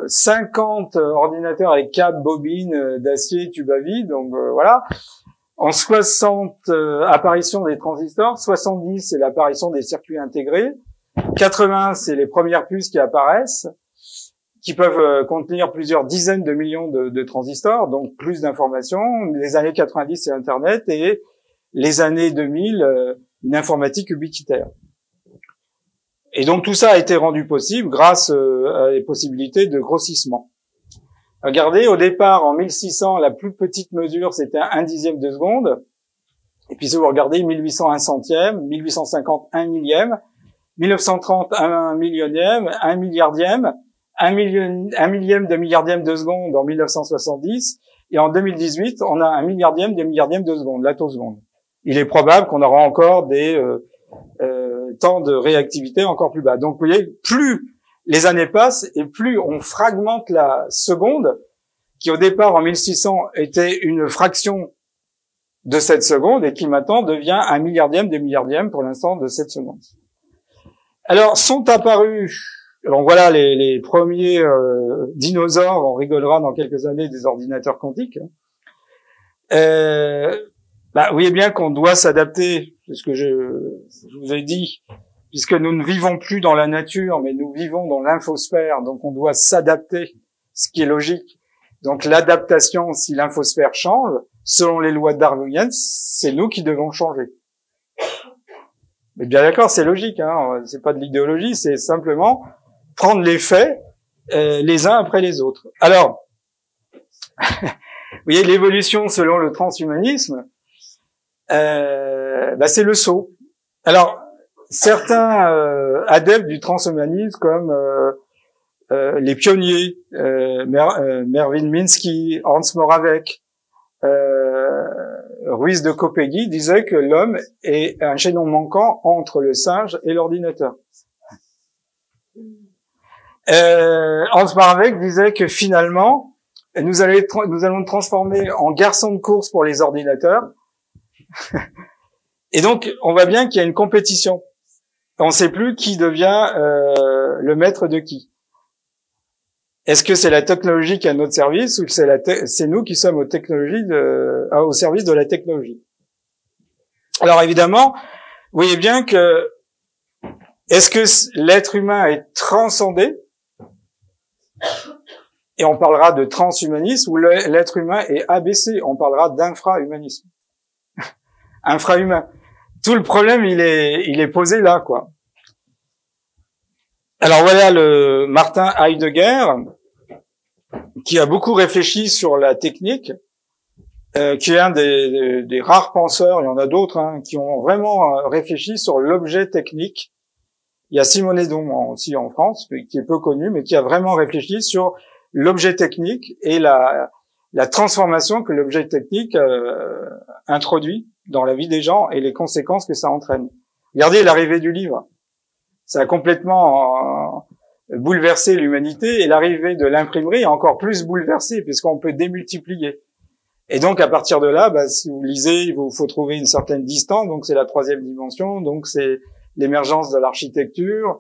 50 ordinateurs avec câble, bobine, d'acier, tube à vide, donc voilà. En 60 apparitions des transistors, 70 c'est l'apparition des circuits intégrés, 80 c'est les premières puces qui apparaissent, qui peuvent contenir plusieurs dizaines de millions de transistors, donc plus d'informations. Les années 90 c'est Internet et les années 2000 une informatique ubiquitaire. Et donc tout ça a été rendu possible grâce à les possibilités de grossissement. Regardez, au départ, en 1600, la plus petite mesure, c'était 1/10 de seconde. Et puis si vous regardez, 1800, 1/100e, 1850, 1/1000e, 1930, 1/1000e, 1/1000e, 1/1000e de milliardième de seconde en 1970, et en 2018, on a 1/1000e de milliardième de seconde, l'attoseconde. Il est probable qu'on aura encore des temps de réactivité encore plus bas. Donc vous voyez, plus les années passent et plus on fragmente la seconde, qui au départ en 1600 était une fraction de cette seconde et qui maintenant devient 1/1000e de milliardième pour l'instant de cette seconde. Alors sont apparus, donc voilà les premiers dinosaures, on rigolera dans quelques années des ordinateurs quantiques. Vous voyez bien qu'on doit s'adapter, c'est ce que je vous ai dit, puisque nous ne vivons plus dans la nature, mais nous vivons dans l'infosphère, donc on doit s'adapter, ce qui est logique. Donc l'adaptation, si l'infosphère change, selon les lois darwiniennes, c'est nous qui devons changer. Mais bien d'accord, c'est logique, hein, c'est pas de l'idéologie, c'est simplement prendre les faits les uns après les autres. Alors, vous voyez, l'évolution selon le transhumanisme, c'est le saut. Alors, certains adeptes du transhumanisme, comme les pionniers, Mervyn Minsky, Hans Moravec, Ruiz de Kopegui, disaient que l'homme est un chaînon manquant entre le singe et l'ordinateur. Hans Moravec disait que finalement, nous allons transformer en garçons de course pour les ordinateurs. Et donc, on voit bien qu'il y a une compétition. On ne sait plus qui devient le maître de qui. Est-ce que c'est la technologie qui est à notre service ou c'est nous qui sommes au service de la technologie? Alors évidemment, vous voyez bien que est-ce que l'être humain est transcendé? Et on parlera de transhumanisme, ou l'être humain est abaissé, on parlera d'infrahumanisme. Infrahumain. Tout le problème, il est posé là, quoi. Alors voilà le Martin Heidegger, qui a beaucoup réfléchi sur la technique, qui est un des rares penseurs, il y en a d'autres, hein, qui ont vraiment réfléchi sur l'objet technique. Il y a Simone Don aussi en France, qui est peu connu, mais qui a vraiment réfléchi sur l'objet technique et la transformation que l'objet technique introduit dans la vie des gens et les conséquences que ça entraîne. Regardez l'arrivée du livre. Ça a complètement bouleversé l'humanité, et l'arrivée de l'imprimerie a encore plus bouleversé, puisqu'on peut démultiplier. Et donc, à partir de là, si vous lisez, il faut trouver une certaine distance, donc c'est la 3e dimension, donc c'est l'émergence de l'architecture.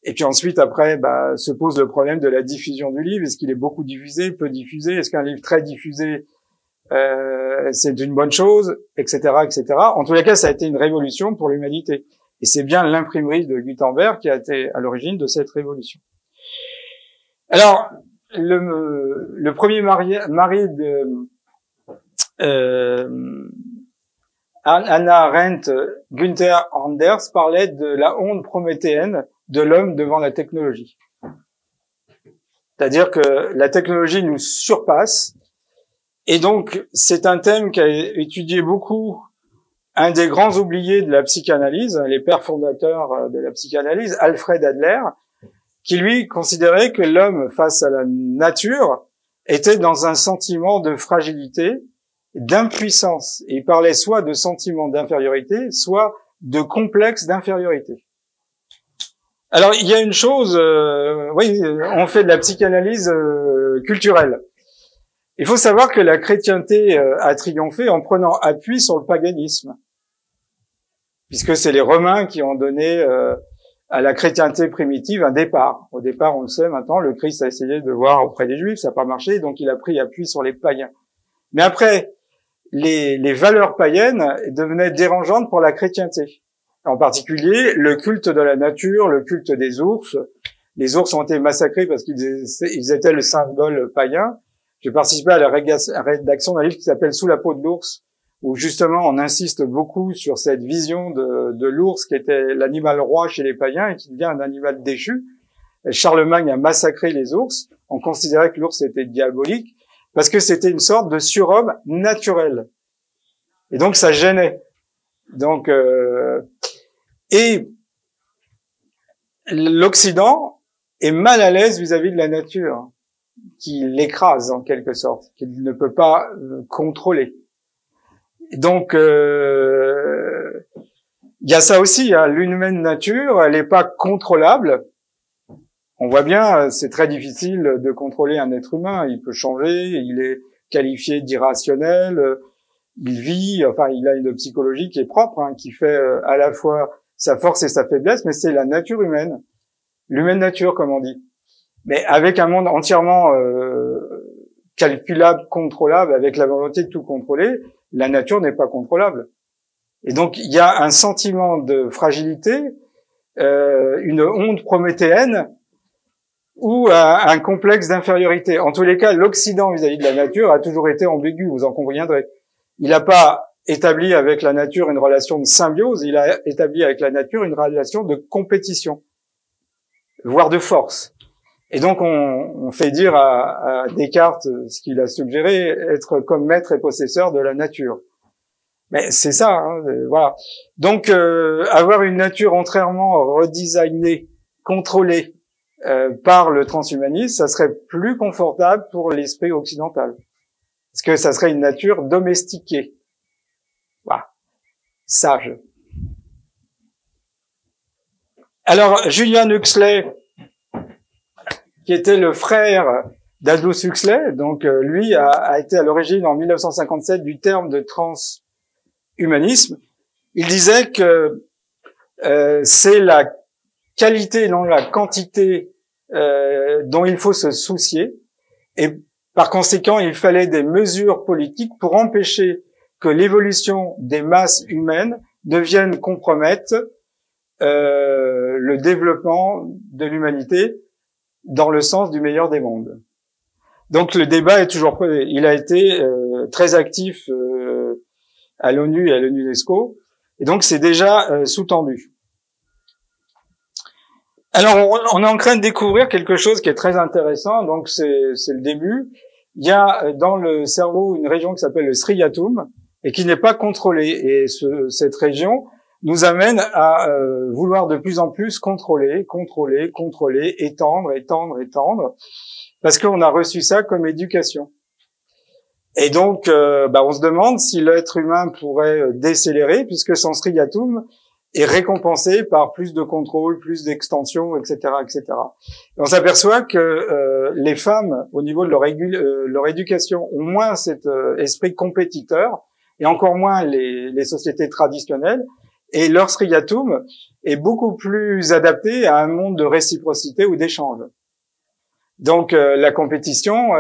Et puis ensuite, après, se pose le problème de la diffusion du livre. Est-ce qu'il est beaucoup diffusé, peu diffusé? Est-ce qu'un livre très diffusé, c'est une bonne chose, etc., etc. En tous les cas, ça a été une révolution pour l'humanité. Et c'est bien l'imprimerie de Gutenberg qui a été à l'origine de cette révolution. Alors, le premier mari de Hannah Arendt, Günther Anders, parlait de la honte prométhéenne de l'homme devant la technologie. C'est-à-dire que la technologie nous surpasse, et donc c'est un thème qu'a étudié beaucoup un des grands oubliés de la psychanalyse, les pères fondateurs de la psychanalyse, Alfred Adler, qui lui considérait que l'homme face à la nature était dans un sentiment de fragilité, d'impuissance. Et il parlait soit de sentiment d'infériorité, soit de complexe d'infériorité. Alors, il y a une chose, oui, on fait de la psychanalyse culturelle. Il faut savoir que la chrétienté a triomphé en prenant appui sur le paganisme, puisque c'est les Romains qui ont donné à la chrétienté primitive un départ. Au départ, on le sait maintenant, le Christ a essayé de voir auprès des Juifs, ça n'a pas marché, donc il a pris appui sur les païens. Mais après, les valeurs païennes devenaient dérangeantes pour la chrétienté. En particulier, le culte de la nature, le culte des ours. Les ours ont été massacrés parce qu'ils étaient le symbole païen. J'ai participé à la rédaction d'un livre qui s'appelle « Sous la peau de l'ours », où justement on insiste beaucoup sur cette vision de l'ours qui était l'animal roi chez les païens et qui devient un animal déchu. Et Charlemagne a massacré les ours. On considérait que l'ours était diabolique parce que c'était une sorte de surhomme naturel. Et donc ça gênait. Donc et l'Occident est mal à l'aise vis-à-vis de la nature, qui l'écrase en quelque sorte, qu'il ne peut pas contrôler. Donc, il y a ça aussi, hein, l'humaine nature, elle n'est pas contrôlable. On voit bien, c'est très difficile de contrôler un être humain. Il peut changer, il est qualifié d'irrationnel, il vit, enfin, il a une psychologie qui est propre, hein, qui fait à la fois sa force et sa faiblesse, mais c'est la nature humaine, l'humaine nature, comme on dit. Mais avec un monde entièrement calculable, contrôlable, avec la volonté de tout contrôler, la nature n'est pas contrôlable. Et donc, il y a un sentiment de fragilité, une honte prométhéenne ou un complexe d'infériorité. En tous les cas, l'Occident vis-à-vis de la nature a toujours été ambigu, vous en conviendrez. Il n'a pas établi avec la nature une relation de symbiose, il a établi avec la nature une relation de compétition, voire de force. Et donc, on fait dire à Descartes ce qu'il a suggéré, être comme maître et possesseur de la nature. Mais c'est ça, hein, voilà. Donc, avoir une nature entièrement redesignée, contrôlée par le transhumanisme, ça serait plus confortable pour l'esprit occidental. Parce que ça serait une nature domestiquée. Voilà. Sage. Alors, Julian Huxley, qui était le frère d'Aldous Huxley, donc lui a été à l'origine en 1957 du terme de transhumanisme. Il disait que c'est la qualité, non la quantité dont il faut se soucier, et par conséquent, il fallait des mesures politiques pour empêcher que l'évolution des masses humaines ne vienne compromettre le développement de l'humanité dans le sens du meilleur des mondes. Donc le débat est toujours posé. Il a été très actif à l'ONU et à l'UNESCO, et donc c'est déjà sous-tendu. Alors on est en train de découvrir quelque chose qui est très intéressant, donc c'est le début. Il y a dans le cerveau une région qui s'appelle le striatum et qui n'est pas contrôlée, et cette région nous amène à vouloir de plus en plus contrôler, étendre, parce qu'on a reçu ça comme éducation. Et donc, on se demande si l'être humain pourrait décélérer, puisque son striatum est récompensé par plus de contrôle, plus d'extension, etc., etc. Et on s'aperçoit que les femmes, au niveau de leur éducation, ont moins cet esprit compétiteur, et encore moins les sociétés traditionnelles. Et leur striatum est beaucoup plus adapté à un monde de réciprocité ou d'échange. Donc la compétition,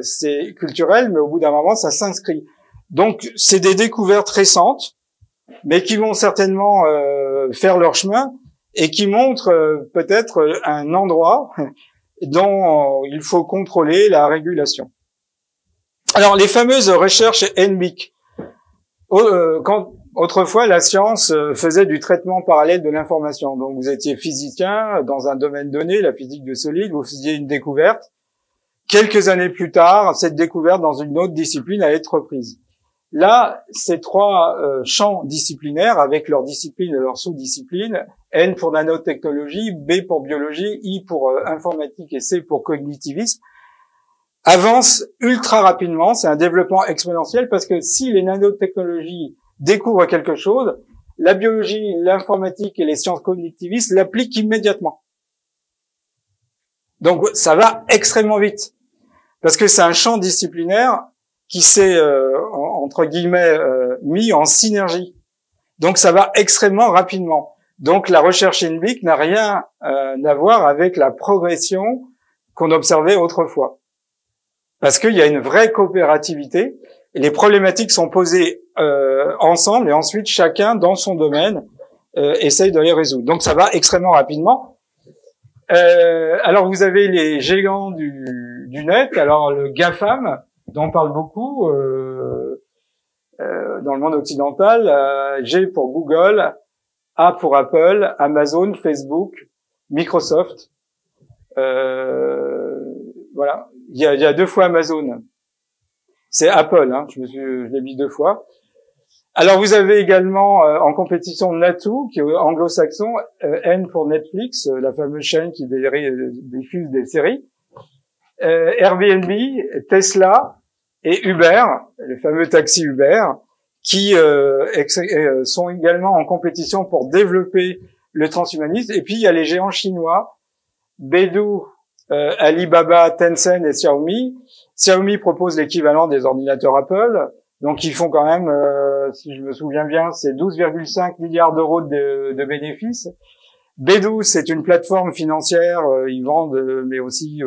c'est culturel, mais au bout d'un moment, ça s'inscrit. Donc c'est des découvertes récentes, mais qui vont certainement faire leur chemin et qui montrent peut-être un endroit dont il faut contrôler la régulation. Alors les fameuses recherches NBIC. Autrefois, la science faisait du traitement parallèle de l'information. Donc, vous étiez physicien dans un domaine donné, la physique de solide, vous faisiez une découverte. Quelques années plus tard, cette découverte dans une autre discipline allait être reprise. Là, ces trois champs disciplinaires, avec leurs disciplines et leurs sous-disciplines, N pour nanotechnologie, B pour biologie, I pour informatique et C pour cognitivisme, avancent ultra rapidement. C'est un développement exponentiel parce que si les nanotechnologies découvrent quelque chose, la biologie, l'informatique et les sciences cognitivistes l'appliquent immédiatement. Donc ça va extrêmement vite, parce que c'est un champ disciplinaire qui s'est, entre guillemets, mis en synergie. Donc ça va extrêmement rapidement. Donc la recherche in big n'a rien à voir avec la progression qu'on observait autrefois. Parce qu'il y a une vraie coopérativité, et les problématiques sont posées ensemble, et ensuite chacun, dans son domaine, essaye de les résoudre. Donc ça va extrêmement rapidement. Alors vous avez les géants du net, alors le GAFAM, dont on parle beaucoup dans le monde occidental, G pour Google, A pour Apple, Amazon, Facebook, Microsoft. Voilà, il y a 2 fois Amazon. C'est Apple, hein, je l'ai mis 2 fois. Alors vous avez également en compétition Natou, qui est anglo-saxon, N pour Netflix, la fameuse chaîne qui diffuse des séries, Airbnb, Tesla et Uber, le fameux taxi Uber, qui sont également en compétition pour développer le transhumanisme. Et puis il y a les géants chinois, Baidu, Alibaba, Tencent et Xiaomi. Xiaomi propose l'équivalent des ordinateurs Apple, donc ils font quand même, si je me souviens bien, c'est 12,5 milliards d'euros de bénéfices. Baidu, c'est une plateforme financière, ils vendent, mais aussi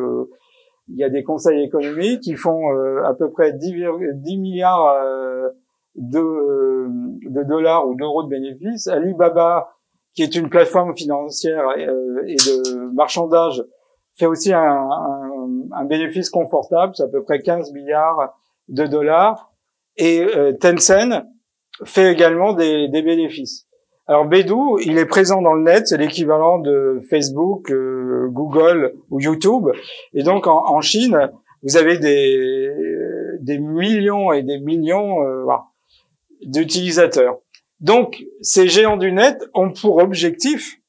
il y a des conseils économiques, ils font à peu près 10 milliards de dollars ou d'euros de bénéfices. Alibaba, qui est une plateforme financière et de marchandage, fait aussi un bénéfice confortable, c'est à peu près 15 milliards de dollars. Et Tencent fait également des bénéfices. Alors Baidu, il est présent dans le net, c'est l'équivalent de Facebook, Google ou YouTube. Et donc en Chine, vous avez des millions et des millions d'utilisateurs. Donc ces géants du net ont pour objectif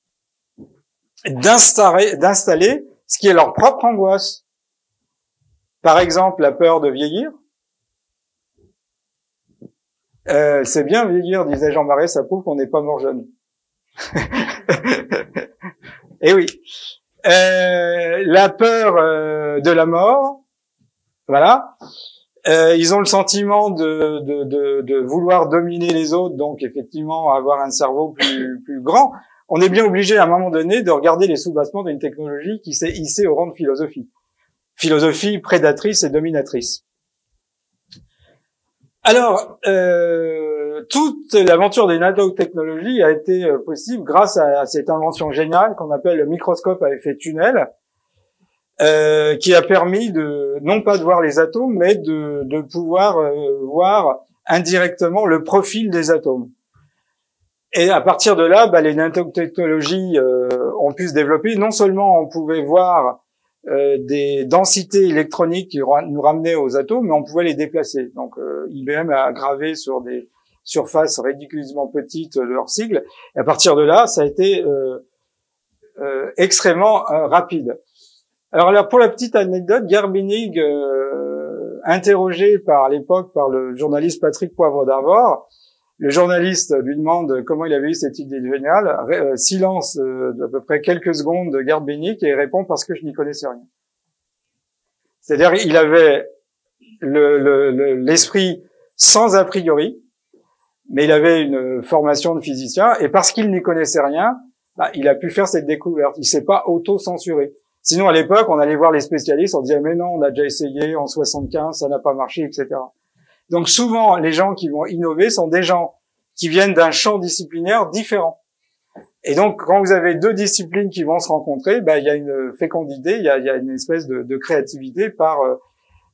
d'installer ce qui est leur propre angoisse. Par exemple, la peur de vieillir. C'est bien vieillir, disait Jean Marais, ça prouve qu'on n'est pas mort jeune. Eh oui. La peur de la mort, voilà. Ils ont le sentiment de vouloir dominer les autres, donc effectivement avoir un cerveau plus grand. On est bien obligé à un moment donné de regarder les soubassements d'une technologie qui s'est hissée au rang de philosophie. Philosophie prédatrice et dominatrice. Alors, toute l'aventure des nanotechnologies a été possible grâce à cette invention géniale qu'on appelle le microscope à effet tunnel, qui a permis non pas de voir les atomes, mais de pouvoir voir indirectement le profil des atomes. Et à partir de là, les nanotechnologies ont pu se développer. Non seulement on pouvait voir des densités électroniques qui nous ramenaient aux atomes, mais on pouvait les déplacer. Donc IBM a gravé sur des surfaces ridiculement petites leurs sigles. Et à partir de là, ça a été extrêmement rapide. Alors là, pour la petite anecdote, Gerbinig, interrogé à l'époque par le journaliste Patrick Poivre d'Arvor, le journaliste lui demande comment il avait eu cette idée géniale. Silence d'à peu près quelques secondes de Gerbinig et il répond parce que je n'y connaissais rien. C'est-à-dire il avait l'esprit sans a priori, mais il avait une formation de physicien et parce qu'il n'y connaissait rien, il a pu faire cette découverte. Il s'est pas auto-censuré. Sinon à l'époque, on allait voir les spécialistes, on disait mais non, on a déjà essayé en 75, ça n'a pas marché, etc. Donc souvent, les gens qui vont innover sont des gens qui viennent d'un champ disciplinaire différent. Et donc, quand vous avez 2 disciplines qui vont se rencontrer, il y a une fécondité, il y a une espèce de créativité par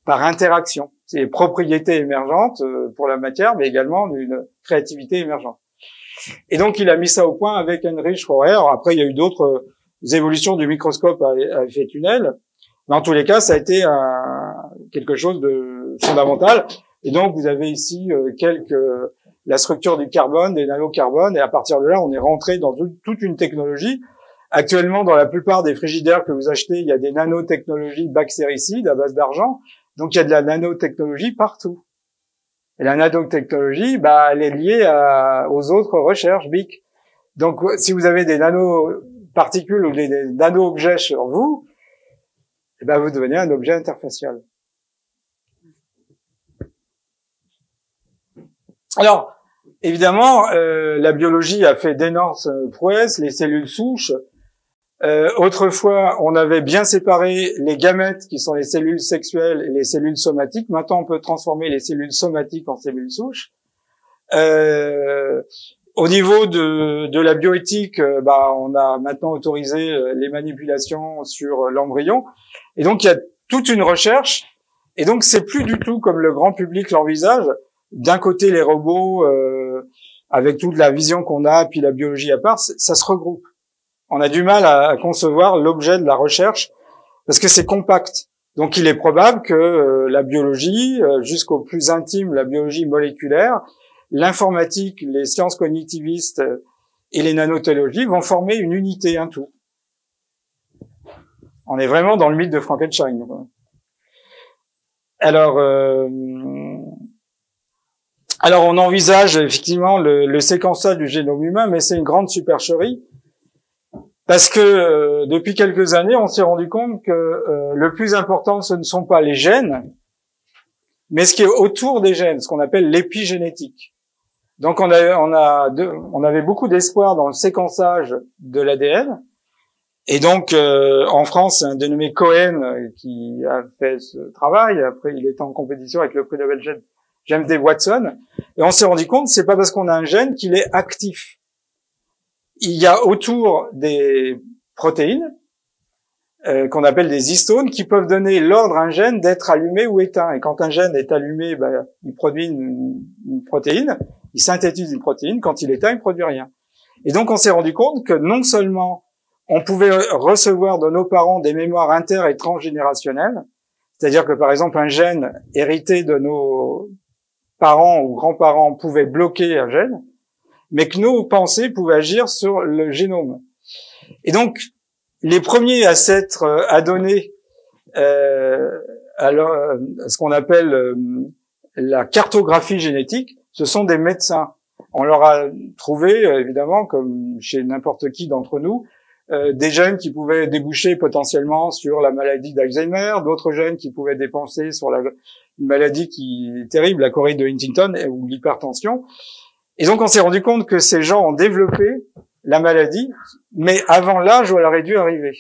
interaction. C'est des propriétés émergentes pour la matière, mais également une créativité émergente. Et donc, il a mis ça au point avec Heinrich Roher. Après, il y a eu d'autres évolutions du microscope à effet tunnel. Mais en tous les cas, ça a été quelque chose de fondamental. Et donc, vous avez ici la structure du carbone, des nanocarbones, et à partir de là, on est rentré dans toute une technologie. Actuellement, dans la plupart des frigidaires que vous achetez, il y a des nanotechnologies bactéricides à base d'argent. Donc, il y a de la nanotechnologie partout. Et la nanotechnologie, elle est liée aux autres recherches BIC. Donc, si vous avez des nanoparticules ou des nano-objets sur vous, vous devenez un objet interfacial. Alors, Évidemment, la biologie a fait d'énormes prouesses, les cellules souches. Autrefois, on avait bien séparé les gamètes, qui sont les cellules sexuelles, et les cellules somatiques. Maintenant, on peut transformer les cellules somatiques en cellules souches. Au niveau de la bioéthique, on a maintenant autorisé les manipulations sur l'embryon. Et donc, il y a toute une recherche. Et donc, c'est plus du tout comme le grand public l'envisage. D'un côté, les robots, avec toute la vision qu'on a, puis la biologie à part, ça se regroupe. On a du mal à concevoir l'objet de la recherche parce que c'est compact. Donc, il est probable que la biologie, jusqu'au plus intime, la biologie moléculaire, l'informatique, les sciences cognitivistes et les nanotechnologies vont former une unité, un tout. On est vraiment dans le mythe de Frankenstein. Alors, on envisage effectivement le séquençage du génome humain, mais c'est une grande supercherie. Parce que depuis quelques années, on s'est rendu compte que le plus important, ce ne sont pas les gènes, mais ce qui est autour des gènes, ce qu'on appelle l'épigénétique. Donc on avait beaucoup d'espoir dans le séquençage de l'ADN. Et donc en France, c'est un dénommé Cohen qui a fait ce travail. Après, il était en compétition avec le prix Nobel James D. Watson. Et on s'est rendu compte, c'est pas parce qu'on a un gène qu'il est actif. Il y a autour des protéines qu'on appelle des histones qui peuvent donner l'ordre à un gène d'être allumé ou éteint. Et quand un gène est allumé, il produit une protéine, il synthétise une protéine. Quand il est éteint, il produit rien. Et donc on s'est rendu compte que non seulement on pouvait recevoir de nos parents des mémoires inter- et transgénérationnelles, c'est-à-dire que par exemple un gène hérité de nos parents ou grands-parents pouvait bloquer un gène, mais que nos pensées pouvaient agir sur le génome. Et donc, les premiers à s'être adonnés ce qu'on appelle la cartographie génétique, ce sont des médecins. On leur a trouvé, évidemment, comme chez n'importe qui d'entre nous, des gènes qui pouvaient déboucher potentiellement sur la maladie d'Alzheimer, d'autres gènes qui pouvaient dépenser sur une maladie qui est terrible, la choride de Huntington ou l'hypertension. Et donc on s'est rendu compte que ces gens ont développé la maladie, mais avant l'âge où elle aurait dû arriver.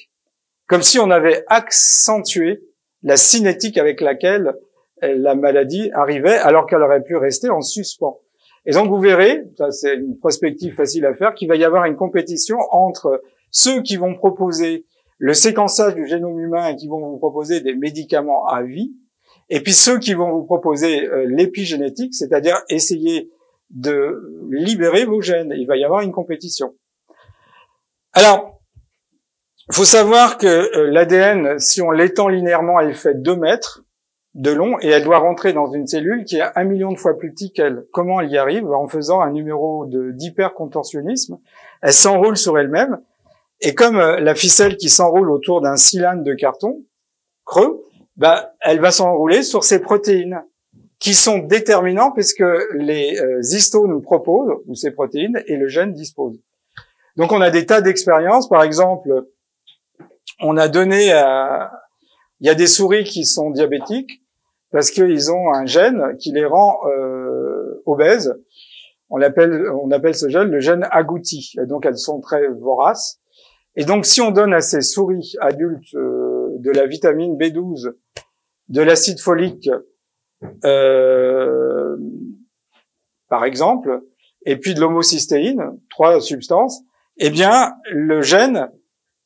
Comme si on avait accentué la cinétique avec laquelle la maladie arrivait, alors qu'elle aurait pu rester en suspens. Et donc vous verrez, ça c'est une prospective facile à faire, qu'il va y avoir une compétition entre ceux qui vont proposer le séquençage du génome humain et qui vont vous proposer des médicaments à vie, et puis ceux qui vont vous proposer l'épigénétique, c'est-à-dire essayer de libérer vos gènes. Il va y avoir une compétition. Alors, il faut savoir que l'ADN, si on l'étend linéairement, elle fait 2 mètres de long et elle doit rentrer dans une cellule qui est 1 million de fois plus petite qu'elle. Comment elle y arrive? En faisant un numéro d'hypercontorsionnisme. Elle s'enroule sur elle-même et comme la ficelle qui s'enroule autour d'un cylindre de carton creux, elle va s'enrouler sur ces protéines qui sont déterminants puisque les histones nous proposent, ou ces protéines, et le gène dispose. Donc on a des tas d'expériences. Par exemple, on a donné il y a des souris qui sont diabétiques parce qu'ils ont un gène qui les rend obèses. On appelle ce gène le gène agouti. Et donc elles sont très voraces. Et donc si on donne à ces souris adultes de la vitamine B12, de l'acide folique, par exemple, et puis de l'homocystéine, 3 substances, eh bien, le gène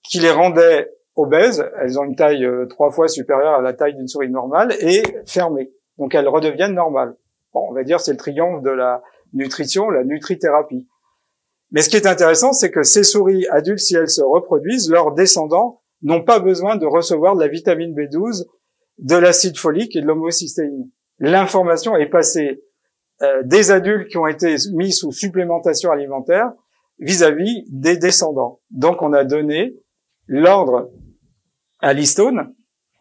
qui les rendait obèses, elles ont une taille 3 fois supérieure à la taille d'une souris normale, est fermé. Donc elles redeviennent normales. Bon, on va dire c'est le triomphe de la nutrition, la nutrithérapie. Mais ce qui est intéressant, c'est que ces souris adultes, si elles se reproduisent, leurs descendants n'ont pas besoin de recevoir de la vitamine B12, de l'acide folique et de l'homocystéine. L'information est passée des adultes qui ont été mis sous supplémentation alimentaire vis-à-vis des descendants. Donc on a donné l'ordre à l'histone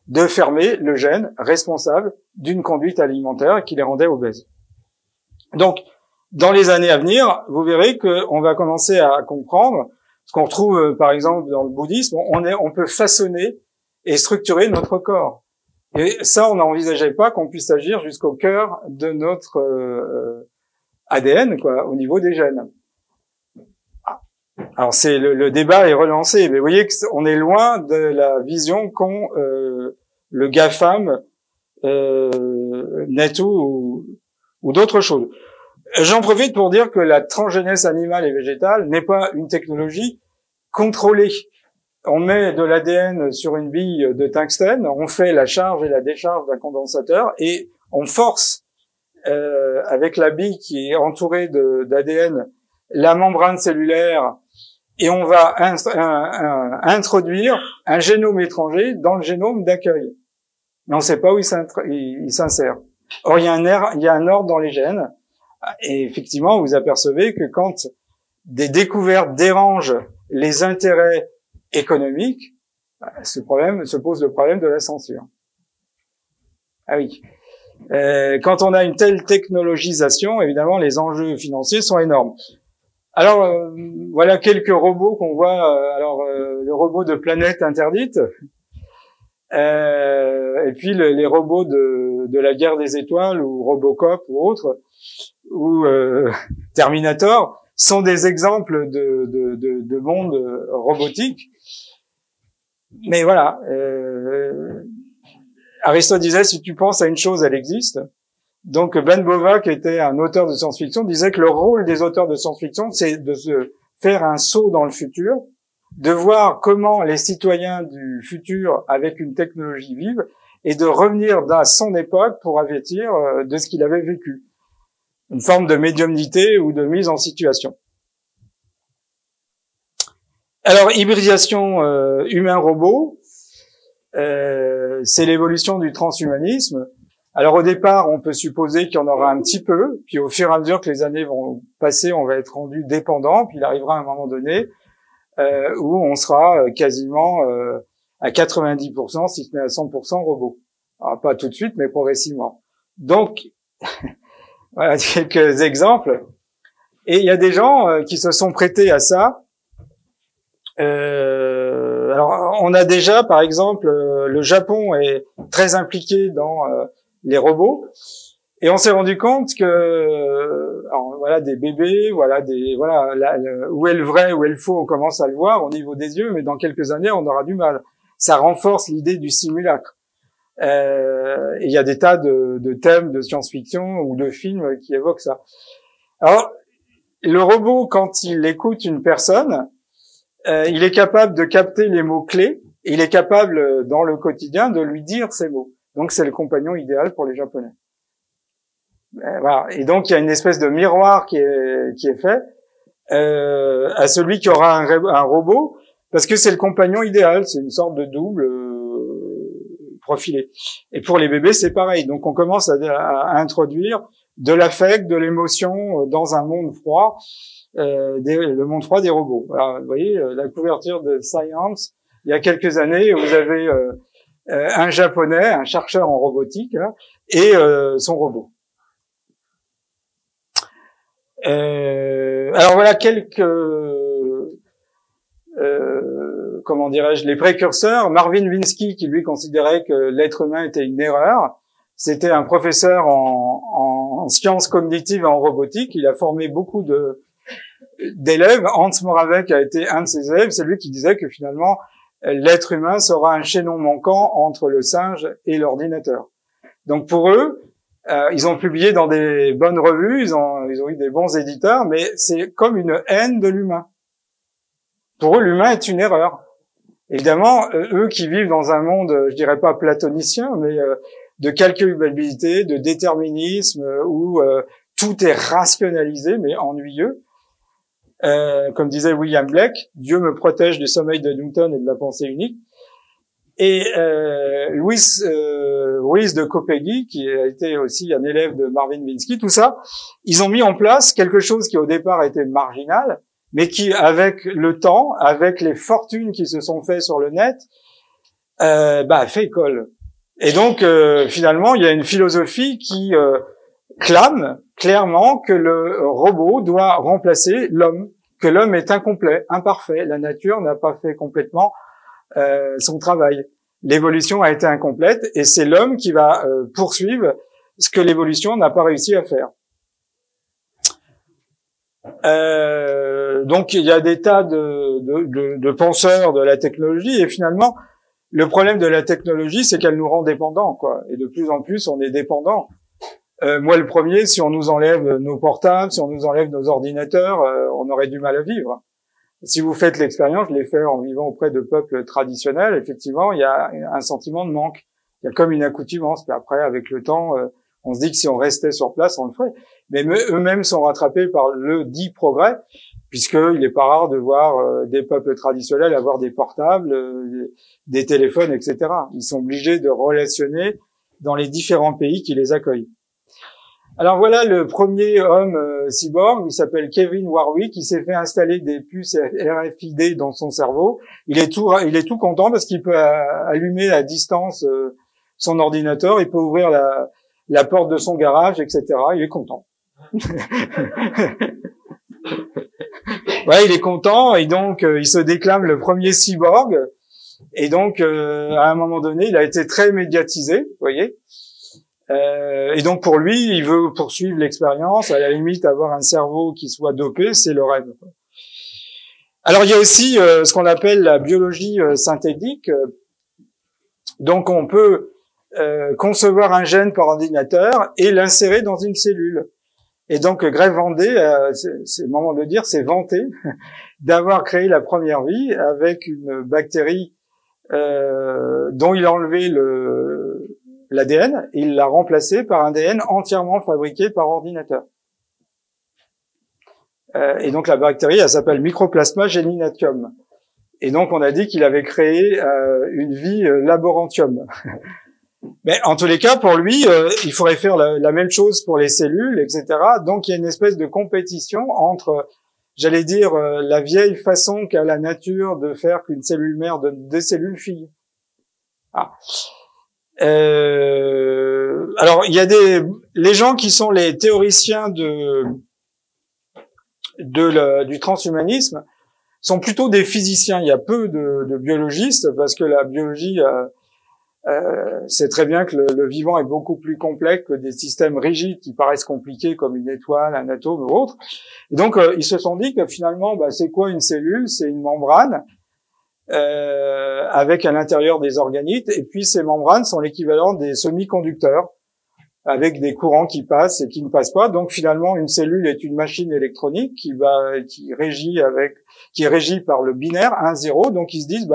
de fermer le gène responsable d'une conduite alimentaire qui les rendait obèses. Donc, dans les années à venir, vous verrez qu'on va commencer à comprendre ce qu'on retrouve, par exemple, dans le bouddhisme. On peut façonner et structurer notre corps. Et ça, on n'envisageait pas qu'on puisse agir jusqu'au cœur de notre ADN, quoi, au niveau des gènes. Alors c'est le débat est relancé, mais vous voyez qu'on est loin de la vision qu'ont le GAFAM, Netou ou d'autres choses. J'en profite pour dire que la transgénèse animale et végétale n'est pas une technologie contrôlée. On met de l'ADN sur une bille de tungstène, on fait la charge et la décharge d'un condensateur et on force avec la bille qui est entourée d'ADN la membrane cellulaire et on va introduire un génome étranger dans le génome d'accueil. Mais on ne sait pas où il s'insère. Or, il y a un ordre dans les gènes. Et effectivement, vous apercevez que quand des découvertes dérangent les intérêts économiques, se pose le problème de la censure. Ah oui. Quand on a une telle technologisation, évidemment, les enjeux financiers sont énormes. Alors, voilà quelques robots qu'on voit. Le robot de Planète Interdite, et puis les robots de la guerre des étoiles, ou Robocop ou autres, ou Terminator, sont des exemples de monde robotique. Mais voilà, Aristote disait, si tu penses à une chose, elle existe. Donc Ben Bova, qui était un auteur de science-fiction, disait que le rôle des auteurs de science-fiction, c'est de se faire un saut dans le futur, de voir comment les citoyens du futur, avec une technologie vive, et de revenir dans son époque pour avertir de ce qu'il avait vécu. Une forme de médiumnité ou de mise en situation. Alors, hybridation humain-robot, c'est l'évolution du transhumanisme. Alors au départ, on peut supposer qu'il y en aura un petit peu, puis au fur et à mesure que les années vont passer, on va être rendu dépendant, puis il arrivera un moment donné où on sera quasiment à 90%, si ce n'est à 100% robot. Alors pas tout de suite, mais progressivement. Donc, voilà quelques exemples. Et il y a des gens qui se sont prêtés à ça. Alors on a déjà, par exemple, le Japon est très impliqué dans les robots, et on s'est rendu compte que alors, voilà des bébés, où est le vrai, où est le faux, on commence à le voir au niveau des yeux, mais dans quelques années on aura du mal. Ça renforce l'idée du simulacre. Et il y a des tas de thèmes de science-fiction ou de films qui évoquent ça. Alors le robot, quand il écoute une personne, il est capable de capter les mots clés, et il est capable dans le quotidien de lui dire ces mots. Donc c'est le compagnon idéal pour les Japonais. Voilà. Et donc il y a une espèce de miroir qui est fait à celui qui aura un robot, parce que c'est le compagnon idéal, c'est une sorte de double profilé. Et pour les bébés c'est pareil. Donc on commence à introduire de l'affect, de l'émotion dans un monde froid, le monde froid des robots. Voilà, vous voyez la couverture de Science il y a quelques années, vous avez un Japonais, un chercheur en robotique, hein, et son robot. Alors voilà quelques, comment dirais-je, les précurseurs. Marvin Minsky, qui lui considérait que l'être humain était une erreur. C'était un professeur en sciences cognitives et en robotique. Il a formé beaucoup d'élèves. Hans Moravec a été un de ses élèves. C'est lui qui disait que finalement l'être humain sera un chaînon manquant entre le singe et l'ordinateur. Donc pour eux, ils ont publié dans des bonnes revues, ils ont eu des bons éditeurs, mais c'est comme une haine de l'humain. Pour eux, l'humain est une erreur. Évidemment, eux qui vivent dans un monde, je dirais pas platonicien, mais de calculabilité, de déterminisme, où tout est rationalisé, mais ennuyeux. Comme disait William Blake, Dieu me protège du sommeil de Newton et de la pensée unique. Et Louis de Kopecky, qui a été aussi un élève de Marvin Minsky, tout ça, ils ont mis en place quelque chose qui au départ était marginal, mais qui, avec le temps, avec les fortunes qui se sont faites sur le net, fait école. Et donc, finalement, il y a une philosophie qui clame clairement que le robot doit remplacer l'homme, que l'homme est incomplet, imparfait. La nature n'a pas fait complètement son travail. L'évolution a été incomplète et c'est l'homme qui va poursuivre ce que l'évolution n'a pas réussi à faire. Donc il y a des tas de penseurs de la technologie, et finalement le problème de la technologie, c'est qu'elle nous rend dépendants, quoi. Et de plus en plus, on est dépendants. Moi, le premier, si on nous enlève nos portables, si on nous enlève nos ordinateurs, on aurait du mal à vivre. Si vous faites l'expérience, je l'ai fait en vivant auprès de peuples traditionnels, effectivement, il y a un sentiment de manque. Il y a comme une accoutumance. Puis après, avec le temps, on se dit que si on restait sur place, on le ferait. Mais eux-mêmes sont rattrapés par le dit progrès, puisqu'il n'est pas rare de voir des peuples traditionnels avoir des portables, des téléphones, etc. Ils sont obligés de relationner dans les différents pays qui les accueillent. Alors voilà le premier homme cyborg, il s'appelle Kevin Warwick, il s'est fait installer des puces RFID dans son cerveau. Il est tout content parce qu'il peut allumer à distance son ordinateur, il peut ouvrir la porte de son garage, etc. Il est content. Ouais, il est content, et donc il se déclame le premier cyborg, et donc à un moment donné, il a été très médiatisé, vous voyez. Et donc pour lui, il veut poursuivre l'expérience, à la limite avoir un cerveau qui soit dopé, c'est le rêve. Alors il y a aussi ce qu'on appelle la biologie synthétique. Donc on peut concevoir un gène par ordinateur et l'insérer dans une cellule. Et donc Greg Vendée, c'est le moment de le dire, s'est vanté d'avoir créé la première vie avec une bactérie dont il a enlevé l'ADN, il l'a remplacé par un ADN entièrement fabriqué par ordinateur. Et donc la bactérie, elle s'appelle Mycoplasma geminatium. Et donc on a dit qu'il avait créé une vie laborantium. Mais en tous les cas, pour lui, il faudrait faire la même chose pour les cellules, etc. Donc il y a une espèce de compétition entre, j'allais dire, la vieille façon qu'a la nature de faire qu'une cellule mère donne des cellules filles. Ah. Alors il y a les gens qui sont les théoriciens du transhumanisme sont plutôt des physiciens. Il y a peu de biologistes parce que la biologie c'est très bien que le vivant est beaucoup plus complexe que des systèmes rigides qui paraissent compliqués comme une étoile, un atome ou autre. Et donc ils se sont dit que finalement, c'est quoi une cellule? C'est une membrane avec à l'intérieur des organites, et puis ces membranes sont l'équivalent des semi-conducteurs avec des courants qui passent et qui ne passent pas. Donc finalement, une cellule est une machine électronique qui est régie par le binaire 1-0. Donc ils se disent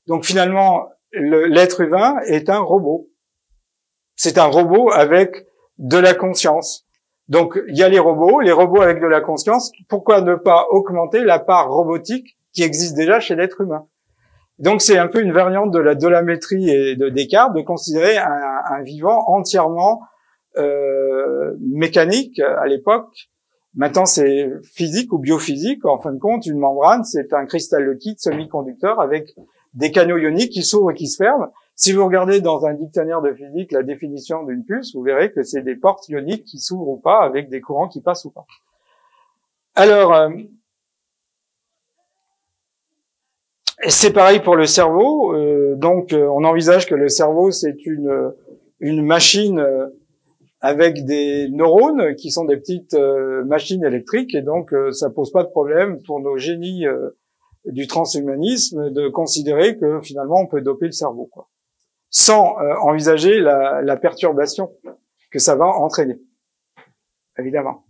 donc finalement l'être humain est un robot. C'est un robot avec de la conscience. Donc il y a les robots avec de la conscience. Pourquoi ne pas augmenter la part robotique qui existe déjà chez l'être humain? Donc c'est un peu une variante de la dolamétrie et de Descartes de considérer un vivant entièrement mécanique à l'époque. Maintenant c'est physique ou biophysique. En fin de compte, une membrane, c'est un cristal liquide semi-conducteur avec des canaux ioniques qui s'ouvrent et qui se ferment. Si vous regardez dans un dictionnaire de physique la définition d'une puce, vous verrez que c'est des portes ioniques qui s'ouvrent ou pas avec des courants qui passent ou pas. Alors c'est pareil pour le cerveau. Donc, on envisage que le cerveau, c'est une machine avec des neurones qui sont des petites machines électriques, et donc ça pose pas de problème pour nos génies du transhumanisme de considérer que finalement on peut doper le cerveau, quoi, sans envisager la perturbation que ça va entraîner, évidemment.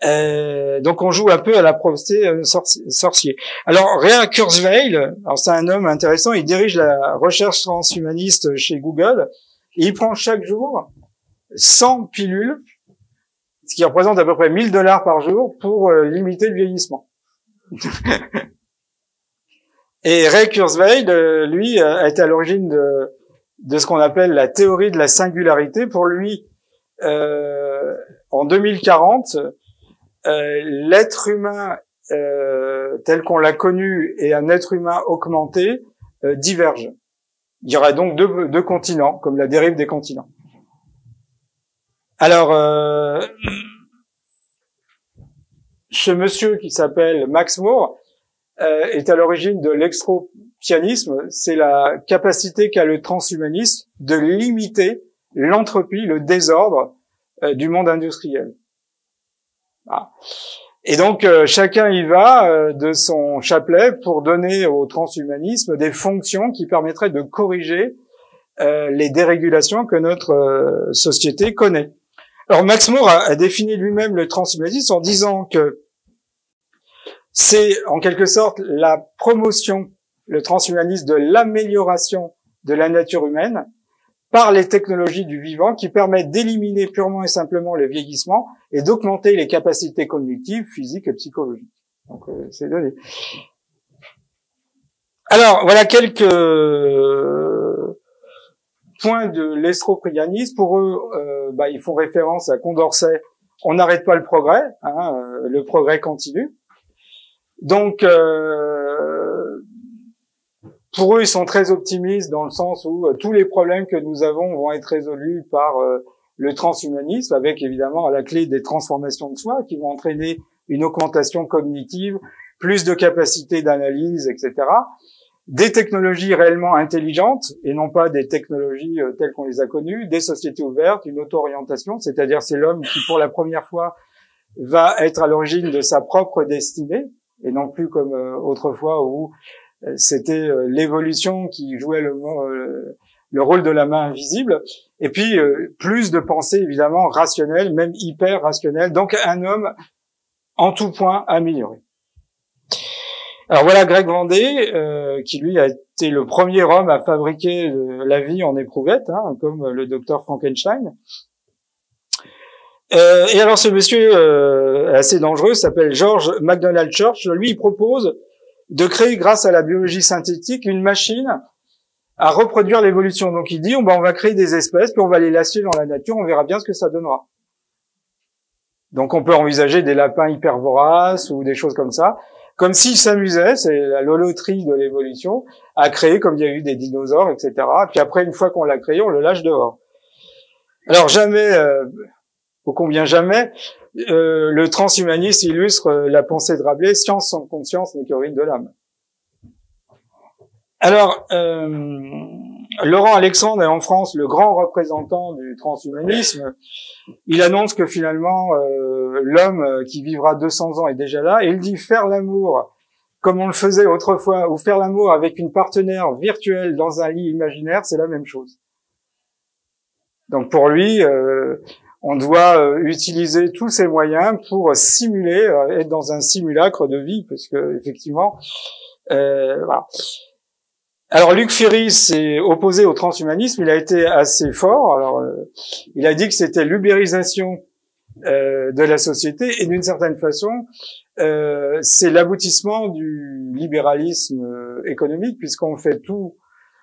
Donc on joue un peu à la probité sorcier. Alors Ray Kurzweil, alors c'est un homme intéressant, il dirige la recherche transhumaniste chez Google, et il prend chaque jour 100 pilules, ce qui représente à peu près $1000 par jour pour limiter le vieillissement. Et Ray Kurzweil, lui, a été à l'origine de ce qu'on appelle la théorie de la singularité. Pour lui, en 2040, l'être humain tel qu'on l'a connu et un être humain augmenté divergent. Il y aura donc deux continents, comme la dérive des continents. Alors, ce monsieur qui s'appelle Max More est à l'origine de l'extropianisme. C'est la capacité qu'a le transhumanisme de limiter l'entropie, le désordre du monde industriel. Ah. Et donc, chacun y va de son chapelet pour donner au transhumanisme des fonctions qui permettraient de corriger les dérégulations que notre société connaît. Alors, Max More a défini lui-même le transhumanisme en disant que c'est, en quelque sorte, la promotion, le transhumanisme, de l'amélioration de la nature humaine par les technologies du vivant qui permettent d'éliminer purement et simplement le vieillissement et d'augmenter les capacités cognitives, physiques et psychologiques. Donc, c'est donné. Alors, voilà quelques points de l'estroprianisme. Pour eux, ils font référence à Condorcet. On n'arrête pas le progrès, le progrès continue. Donc, pour eux, ils sont très optimistes dans le sens où tous les problèmes que nous avons vont être résolus par le transhumanisme, avec évidemment à la clé des transformations de soi qui vont entraîner une augmentation cognitive, plus de capacité d'analyse, etc. Des technologies réellement intelligentes et non pas des technologies telles qu'on les a connues, des sociétés ouvertes, une auto-orientation, c'est-à-dire c'est l'homme qui pour la première fois va être à l'origine de sa propre destinée et non plus comme autrefois où c'était l'évolution qui jouait le rôle de la main invisible, et puis plus de pensée évidemment rationnelle, même hyper rationnelle, donc un homme en tout point amélioré. Alors voilà Greg Vendée, qui lui a été le premier homme à fabriquer la vie en éprouvette, comme le docteur Frankenstein. Et alors ce monsieur assez dangereux s'appelle George MacDonald Church. Lui, il propose de créer, grâce à la biologie synthétique, une machine à reproduire l'évolution. Donc il dit, on va créer des espèces, puis on va les lâcher dans la nature, on verra bien ce que ça donnera. Donc on peut envisager des lapins hyper voraces ou des choses comme ça, comme s'ils s'amusaient, c'est la loloterie de l'évolution, à créer, comme il y a eu des dinosaures, etc. Puis après, une fois qu'on l'a créé, on le lâche dehors. Alors jamais, ô combien jamais, le transhumaniste illustre la pensée de Rabelais, science sans conscience n'est que ruine de l'âme. Alors, Laurent Alexandre est en France le grand représentant du transhumanisme. Il annonce que finalement, l'homme qui vivra 200 ans est déjà là, et il dit faire l'amour comme on le faisait autrefois, ou faire l'amour avec une partenaire virtuelle dans un lit imaginaire, c'est la même chose. Donc pour lui, on doit utiliser tous ces moyens pour simuler, être dans un simulacre de vie, parce que effectivement, voilà. Alors Luc Ferry s'est opposé au transhumanisme, il a été assez fort. Alors il a dit que c'était l'ubérisation de la société, et d'une certaine façon, c'est l'aboutissement du libéralisme économique, puisqu'on fait tout,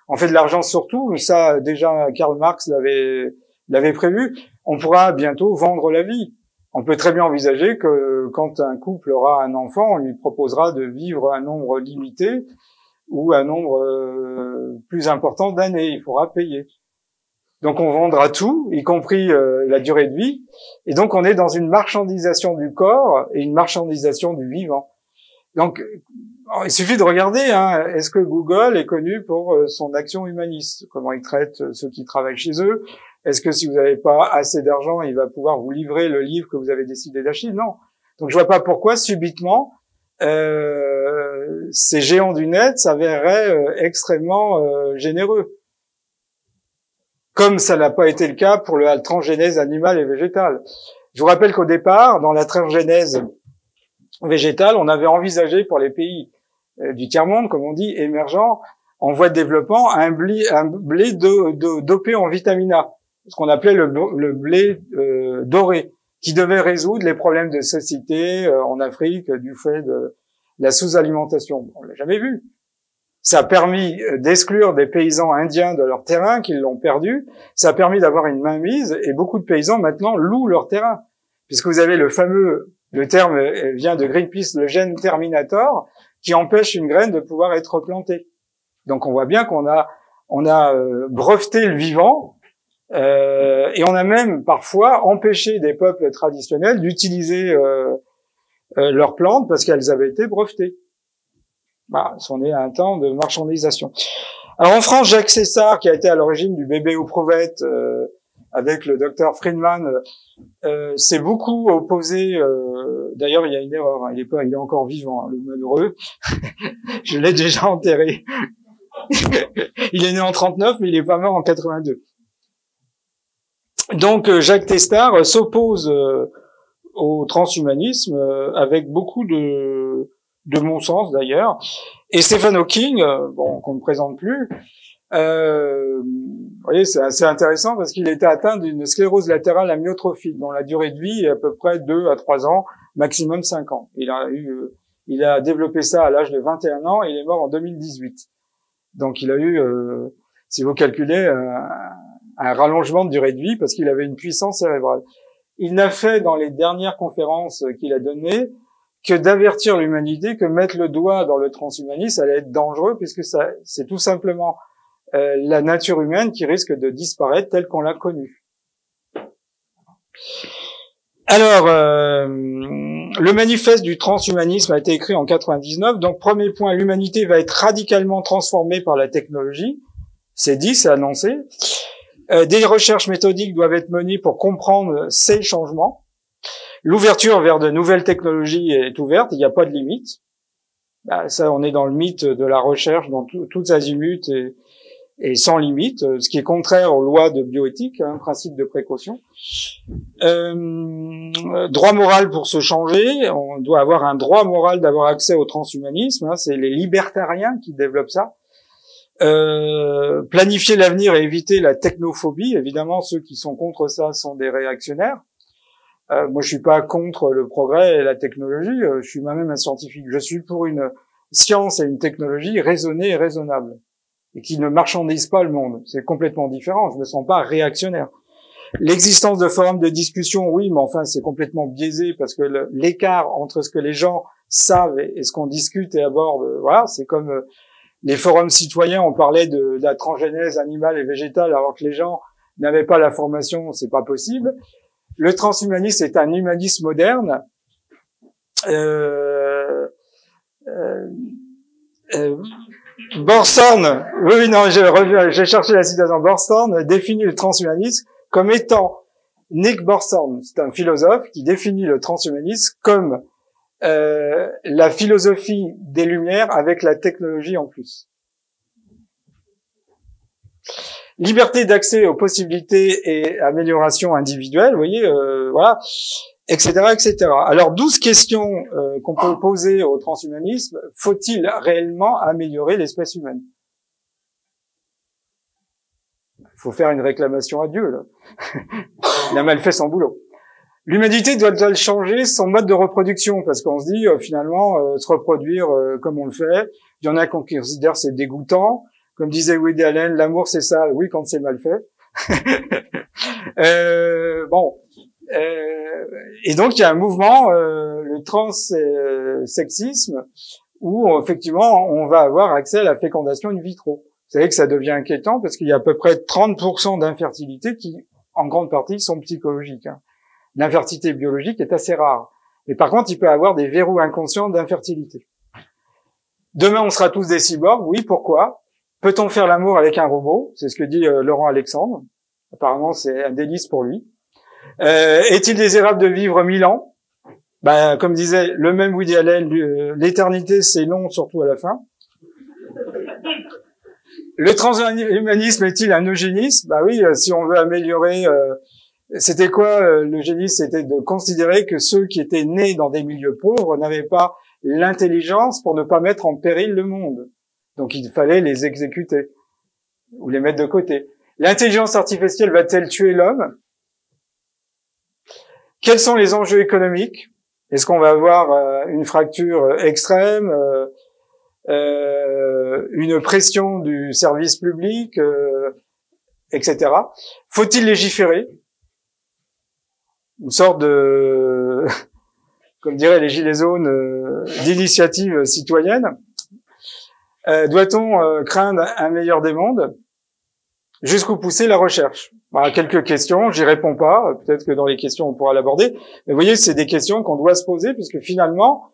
on fait de l'argent sur tout. Ça, déjà, Karl Marx l'avait prévu. On pourra bientôt vendre la vie. On peut très bien envisager que quand un couple aura un enfant, on lui proposera de vivre un nombre limité ou un nombre plus important d'années. Il faudra payer. Donc on vendra tout, y compris la durée de vie. Et donc on est dans une marchandisation du corps et une marchandisation du vivant. Donc il suffit de regarder, est-ce que Google est connu pour son action humaniste? Comment il traite ceux qui travaillent chez eux? Est-ce que si vous n'avez pas assez d'argent, il va pouvoir vous livrer le livre que vous avez décidé d'acheter? Non. Donc je vois pas pourquoi subitement ces géants du net s'avéreraient extrêmement généreux. Comme ça n'a pas été le cas pour la transgénèse animale et végétale. Je vous rappelle qu'au départ, dans la transgénèse végétale, on avait envisagé pour les pays du tiers-monde, comme on dit, émergents, en voie de développement, un blé dopé en vitamine A, ce qu'on appelait le blé doré, qui devait résoudre les problèmes de cécité en Afrique du fait de la sous-alimentation. On l'a jamais vu. Ça a permis d'exclure des paysans indiens de leur terrain qu'ils l'ont perdu. Ça a permis d'avoir une mainmise, et beaucoup de paysans maintenant louent leur terrain, puisque vous avez le terme vient de Greenpeace, le gène terminator, qui empêche une graine de pouvoir être plantée. Donc on voit bien qu'on a breveté le vivant, et on a même parfois empêché des peuples traditionnels d'utiliser leurs plantes parce qu'elles avaient été brevetées. Bah, on est à un temps de marchandisation. Alors en France, Jacques Cessard, qui a été à l'origine du bébé aux prouvettes, avec le docteur Friedman, s'est beaucoup opposé. D'ailleurs, il y a une erreur. Hein, il est encore vivant, hein, le malheureux. Je l'ai déjà enterré. Il est né en 39, mais il est pas mort en 82. Donc, Jacques Testard s'oppose au transhumanisme avec beaucoup de bon sens d'ailleurs. Et Stephen Hawking, bon, qu'on ne présente plus, vous voyez, c'est assez intéressant parce qu'il était atteint d'une sclérose latérale amyotrophique dont la durée de vie est à peu près 2 à 3 ans, maximum 5 ans. Il a développé ça à l'âge de 21 ans et il est mort en 2018. Donc il a eu, si vous calculez, un rallongement de durée de vie parce qu'il avait une puissance cérébrale. Il n'a fait dans les dernières conférences qu'il a données que d'avertir l'humanité que mettre le doigt dans le transhumanisme allait être dangereux puisque c'est tout simplement la nature humaine qui risque de disparaître telle qu'on l'a connue. Alors, le manifeste du transhumanisme a été écrit en 99. Donc, premier point, l'humanité va être radicalement transformée par la technologie. C'est dit, c'est annoncé. Des recherches méthodiques doivent être menées pour comprendre ces changements. L'ouverture vers de nouvelles technologies est ouverte, il n'y a pas de limite. Ça, on est dans le mythe de la recherche dans toutes azimuts et sans limite, ce qui est contraire aux lois de bioéthique, hein, principe de précaution. Droit moral pour se changer, on doit avoir un droit moral d'avoir accès au transhumanisme, hein, c'est les libertariens qui développent ça. Planifier l'avenir et éviter la technophobie, évidemment ceux qui sont contre ça sont des réactionnaires. Moi je suis pas contre le progrès et la technologie, je suis moi-même un scientifique, je suis pour une science et une technologie raisonnée et raisonnable et qui ne marchandise pas le monde, c'est complètement différent, je me sens pas réactionnaire. L'existence de forums de discussion, oui, mais enfin c'est complètement biaisé parce que l'écart entre ce que les gens savent et ce qu'on discute et aborde, voilà, c'est comme les forums citoyens, on parlait de la transgénèse animale et végétale alors que les gens n'avaient pas la formation, c'est pas possible. Le transhumanisme est un humanisme moderne. Borstorn, oui, non, j'ai cherché la citation. Borstorn définit le transhumanisme comme étant, Nick Borstorn, c'est un philosophe qui définit le transhumanisme comme la philosophie des Lumières avec la technologie en plus. Liberté d'accès aux possibilités et amélioration individuelle, vous voyez, voilà, etc., etc. Alors, 12 questions qu'on peut poser au transhumanisme. Faut-il réellement améliorer l'espèce humaine? Il faut faire une réclamation à Dieu, là. Il a mal fait son boulot. L'humanité doit-elle changer son mode de reproduction? Parce qu'on se dit, finalement, se reproduire comme on le fait. Il y en a qui considèrent c'est dégoûtant. Comme disait Woody Allen, l'amour c'est ça, oui, quand c'est mal fait. Bon. Et donc, il y a un mouvement, le transsexisme, où effectivement, on va avoir accès à la fécondation in vitro. Vous savez que ça devient inquiétant parce qu'il y a à peu près 30% d'infertilité qui, en grande partie, sont psychologiques. Hein. L'infertilité biologique est assez rare. Mais par contre, il peut y avoir des verrous inconscients d'infertilité. Demain, on sera tous des cyborgs. Oui, pourquoi? Peut-on faire l'amour avec un robot? C'est ce que dit Laurent Alexandre. Apparemment, c'est un délice pour lui. Est-il désirable de vivre 1000 ans? Ben, comme disait le même Woody Allen, l'éternité, c'est long, surtout à la fin. Le transhumanisme est-il un eugénisme? Ben oui, si on veut améliorer... c'était quoi l'eugénisme? C'était de considérer que ceux qui étaient nés dans des milieux pauvres n'avaient pas l'intelligence pour ne pas mettre en péril le monde. Donc il fallait les exécuter ou les mettre de côté. L'intelligence artificielle va-t-elle tuer l'homme? Quels sont les enjeux économiques? Est-ce qu'on va avoir une fracture extrême, une pression du service public, etc. Faut-il légiférer? Une sorte de, comme diraient les gilets jaunes, d'initiative citoyenne. Doit-on craindre un meilleur des mondes? Jusqu'où pousser la recherche? Voilà, quelques questions, j'y réponds pas, peut-être que dans les questions on pourra l'aborder, mais vous voyez, c'est des questions qu'on doit se poser, puisque finalement,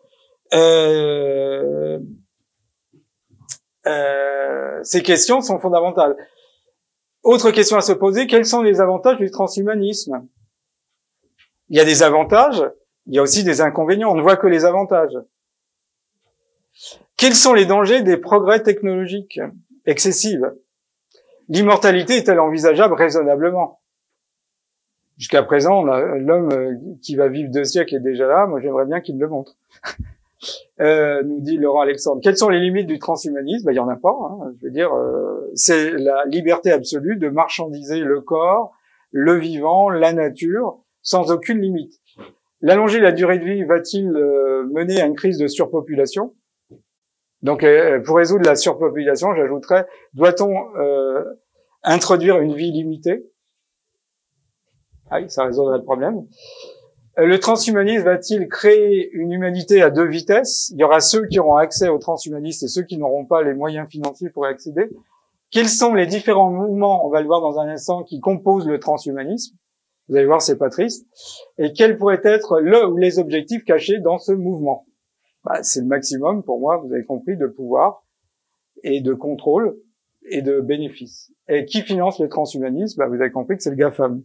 ces questions sont fondamentales. Autre question à se poser, quels sont les avantages du transhumanisme? Il y a des avantages, il y a aussi des inconvénients, on ne voit que les avantages. Quels sont les dangers des progrès technologiques excessifs? L'immortalité est-elle envisageable raisonnablement? Jusqu'à présent, l'homme qui va vivre 2 siècles est déjà là, moi j'aimerais bien qu'il me le montre. Nous dit Laurent Alexandre. Quelles sont les limites du transhumanisme? Il y en a pas. Hein. Je veux dire, c'est la liberté absolue de marchandiser le corps, le vivant, la nature, sans aucune limite. L'allonger la durée de vie va-t-il mener à une crise de surpopulation? Donc, pour résoudre la surpopulation, j'ajouterais, doit-on introduire une vie limitée? Ah oui, ça résoudrait le problème. Le transhumanisme va-t-il créer une humanité à 2 vitesses? Il y aura ceux qui auront accès au transhumanisme et ceux qui n'auront pas les moyens financiers pour y accéder. Quels sont les différents mouvements, on va le voir dans un instant, qui composent le transhumanisme? Vous allez voir, c'est pas triste. Et quels pourraient être le ou les objectifs cachés dans ce mouvement? C'est le maximum, pour moi, vous avez compris, de pouvoir et de contrôle et de bénéfices. Et qui finance le transhumanisme? Vous avez compris que c'est le GAFAM.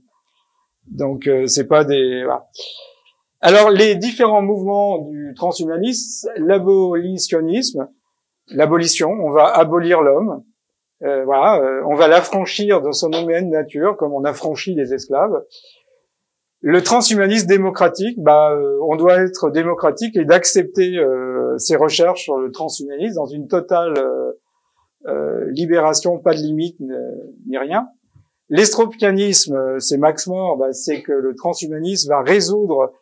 Donc, c'est pas des... Voilà. Alors, les différents mouvements du transhumanisme, l'abolitionnisme, l'abolition, on va abolir l'homme, on va l'affranchir de son humaine nature, comme on affranchit les esclaves. Le transhumanisme démocratique, on doit être démocratique et d'accepter ces recherches sur le transhumanisme dans une totale libération, pas de limite ni rien. L'estropianisme, c'est Max More, c'est que le transhumanisme va résoudre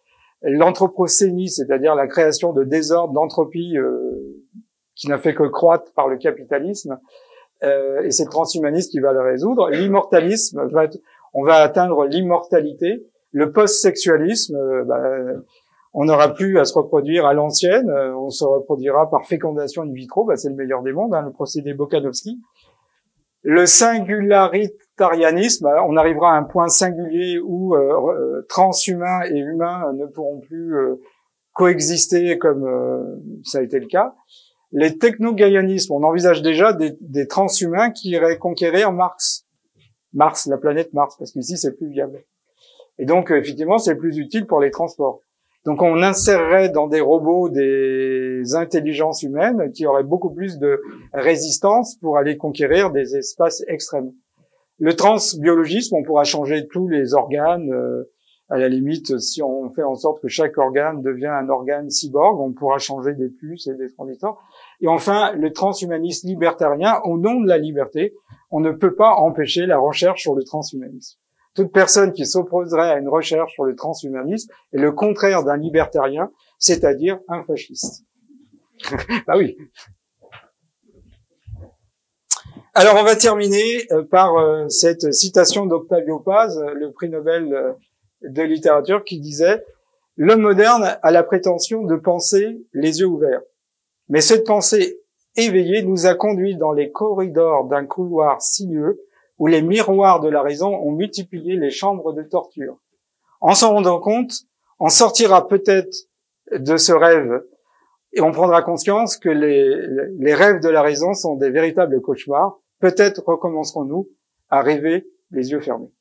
l'anthropocénie, c'est-à-dire la création de désordre, d'entropie qui n'a fait que croître par le capitalisme, et c'est le transhumanisme qui va le résoudre. L'immortalisme, on va atteindre l'immortalité. Le post-sexualisme, on n'aura plus à se reproduire à l'ancienne, on se reproduira par fécondation in vitro, c'est le meilleur des mondes, le procédé Bokanovski. Le singularitarianisme, on arrivera à un point singulier où transhumains et humains ne pourront plus coexister comme ça a été le cas. Les techno-gaïanismes, on envisage déjà des transhumains qui iraient conquérir Mars, la planète Mars, parce qu'ici c'est plus viable. Et donc effectivement c'est plus utile pour les transports. Donc on insérerait dans des robots des intelligences humaines qui auraient beaucoup plus de résistance pour aller conquérir des espaces extrêmes. Le transbiologisme, on pourra changer tous les organes. À la limite, si on fait en sorte que chaque organe devient un organe cyborg, on pourra changer des puces et des transistors. Et enfin, le transhumanisme libertarien, au nom de la liberté, on ne peut pas empêcher la recherche sur le transhumanisme. Toute personne qui s'opposerait à une recherche sur le transhumanisme est le contraire d'un libertarien, c'est-à-dire un fasciste. Oui. Alors, on va terminer par cette citation d'Octavio Paz, le prix Nobel de littérature, qui disait « L'homme moderne a la prétention de penser les yeux ouverts. Mais cette pensée éveillée nous a conduits dans les corridors d'un couloir sinueux où les miroirs de la raison ont multiplié les chambres de torture. En s'en rendant compte, on sortira peut-être de ce rêve et on prendra conscience que les rêves de la raison sont des véritables cauchemars. Peut-être recommencerons-nous à rêver les yeux fermés. »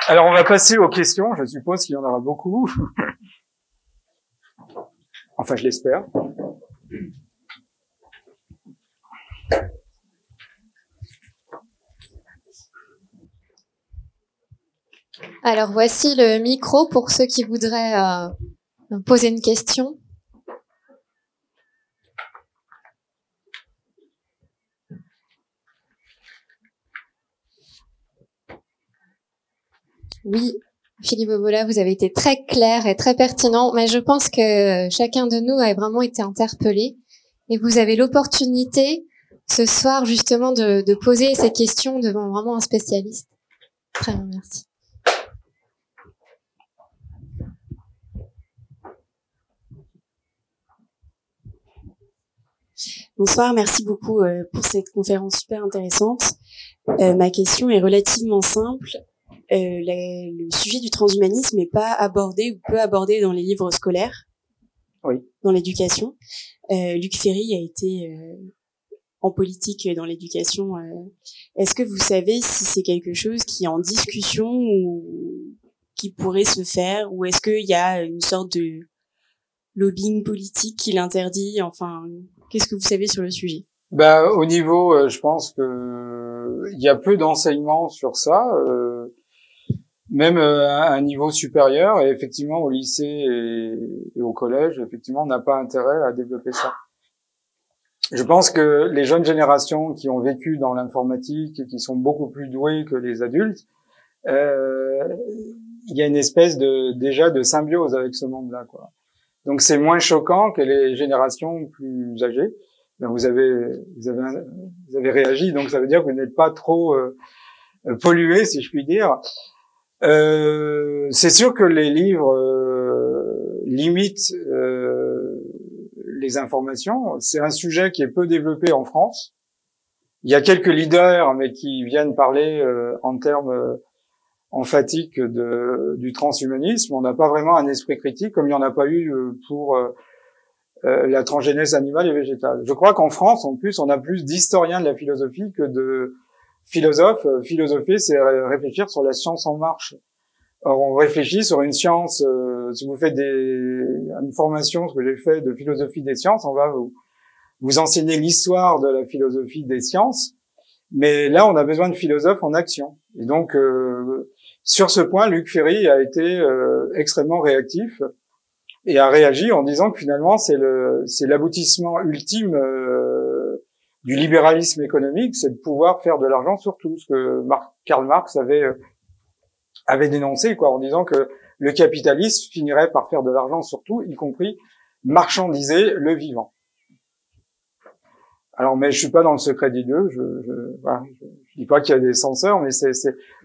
Alors, on va passer aux questions. Je suppose qu'il y en aura beaucoup. Enfin, je l'espère. Alors, voici le micro pour ceux qui voudraient poser une question. Oui, Philippe Bobola, vous avez été très clair et très pertinent, mais je pense que chacun de nous a vraiment été interpellé et vous avez l'opportunité ce soir justement de poser ces questions devant vraiment un spécialiste. Très bien, merci. Bonsoir, merci beaucoup pour cette conférence super intéressante. Ma question est relativement simple. le sujet du transhumanisme n'est pas abordé ou peu abordé dans les livres scolaires, oui, dans l'éducation. Luc Ferry a été en politique dans l'éducation. Est-ce que vous savez si c'est quelque chose qui est en discussion ou qui pourrait se faire, ou est-ce qu'il y a une sorte de lobbying politique qui l'interdit? Enfin, qu'est-ce que vous savez sur le sujet? Au niveau, je pense que il y a peu d'enseignements sur ça, même à un niveau supérieur, et effectivement au lycée et au collège, effectivement, on n'a pas intérêt à développer ça. Je pense que les jeunes générations qui ont vécu dans l'informatique et qui sont beaucoup plus douées que les adultes, il y a une espèce déjà de symbiose avec ce monde-là, quoi. Donc c'est moins choquant que les générations plus âgées. Vous avez réagi, donc ça veut dire que vous n'êtes pas trop pollué, si je puis dire. C'est sûr que les livres limitent les informations. C'est un sujet qui est peu développé en France. Il y a quelques leaders, mais qui viennent parler en termes emphatiques du transhumanisme. On n'a pas vraiment un esprit critique, comme il n'y en a pas eu pour la transgénèse animale et végétale. Je crois qu'en France, en plus, on a plus d'historiens de la philosophie que de philosophes. Philosopher, c'est réfléchir sur la science en marche. Or, on réfléchit sur une science. Si vous faites une formation, ce que j'ai fait de philosophie des sciences, on va vous enseigner l'histoire de la philosophie des sciences. Mais là, on a besoin de philosophes en action. Et donc, sur ce point, Luc Ferry a été extrêmement réactif et a réagi en disant que finalement, c'est l'aboutissement ultime du libéralisme économique, c'est de pouvoir faire de l'argent sur tout, ce que Karl Marx avait dénoncé, quoi, en disant que le capitalisme finirait par faire de l'argent sur tout, y compris marchandiser le vivant. Alors, mais je suis pas dans le secret des dieux, voilà, je dis pas qu'il y a des censeurs, mais c'est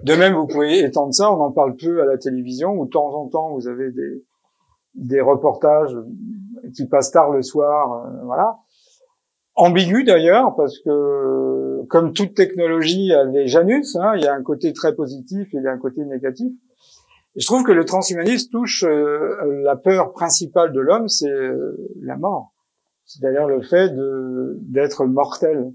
de même, vous pouvez étendre ça, on en parle peu à la télévision, où de temps en temps, vous avez des reportages qui passent tard le soir, voilà. Ambigu d'ailleurs, parce que comme toute technologie a des janus, hein, il y a un côté très positif et il y a un côté négatif. Et je trouve que le transhumanisme touche la peur principale de l'homme, c'est la mort. C'est d'ailleurs le fait d'être mortel.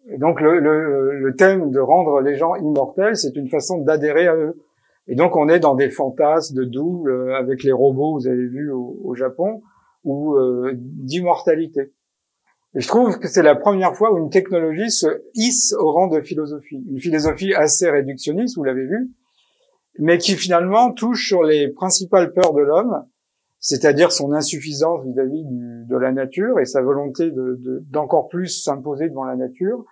Et donc le thème de rendre les gens immortels, c'est une façon d'adhérer à eux. Et donc on est dans des fantasmes de double avec les robots, vous avez vu au Japon, ou d'immortalité. Et je trouve que c'est la première fois où une technologie se hisse au rang de philosophie. Une philosophie assez réductionniste, vous l'avez vu, mais qui finalement touche sur les principales peurs de l'homme, c'est-à-dire son insuffisance vis-à-vis de la nature et sa volonté d'encore plus s'imposer devant la nature,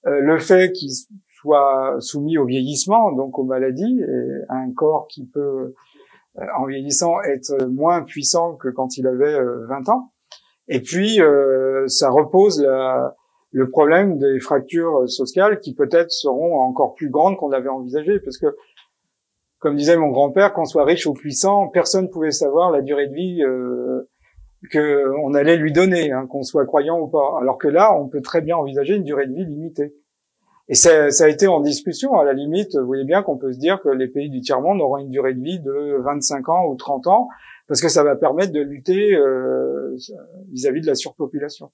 le fait qu'il soit soumis au vieillissement, donc aux maladies, et à un corps qui peut, en vieillissant, être moins puissant que quand il avait 20 ans. Et puis, ça repose le problème des fractures sociales qui peut-être seront encore plus grandes qu'on l'avait envisagé, parce que, comme disait mon grand-père, qu'on soit riche ou puissant, personne ne pouvait savoir la durée de vie qu'on allait lui donner, hein, qu'on soit croyant ou pas. Alors que là, on peut très bien envisager une durée de vie limitée. Et ça a été en discussion. À la limite, vous voyez bien qu'on peut se dire que les pays du tiers-monde auront une durée de vie de 25 ans ou 30 ans, parce que ça va permettre de lutter vis-à-vis de la surpopulation.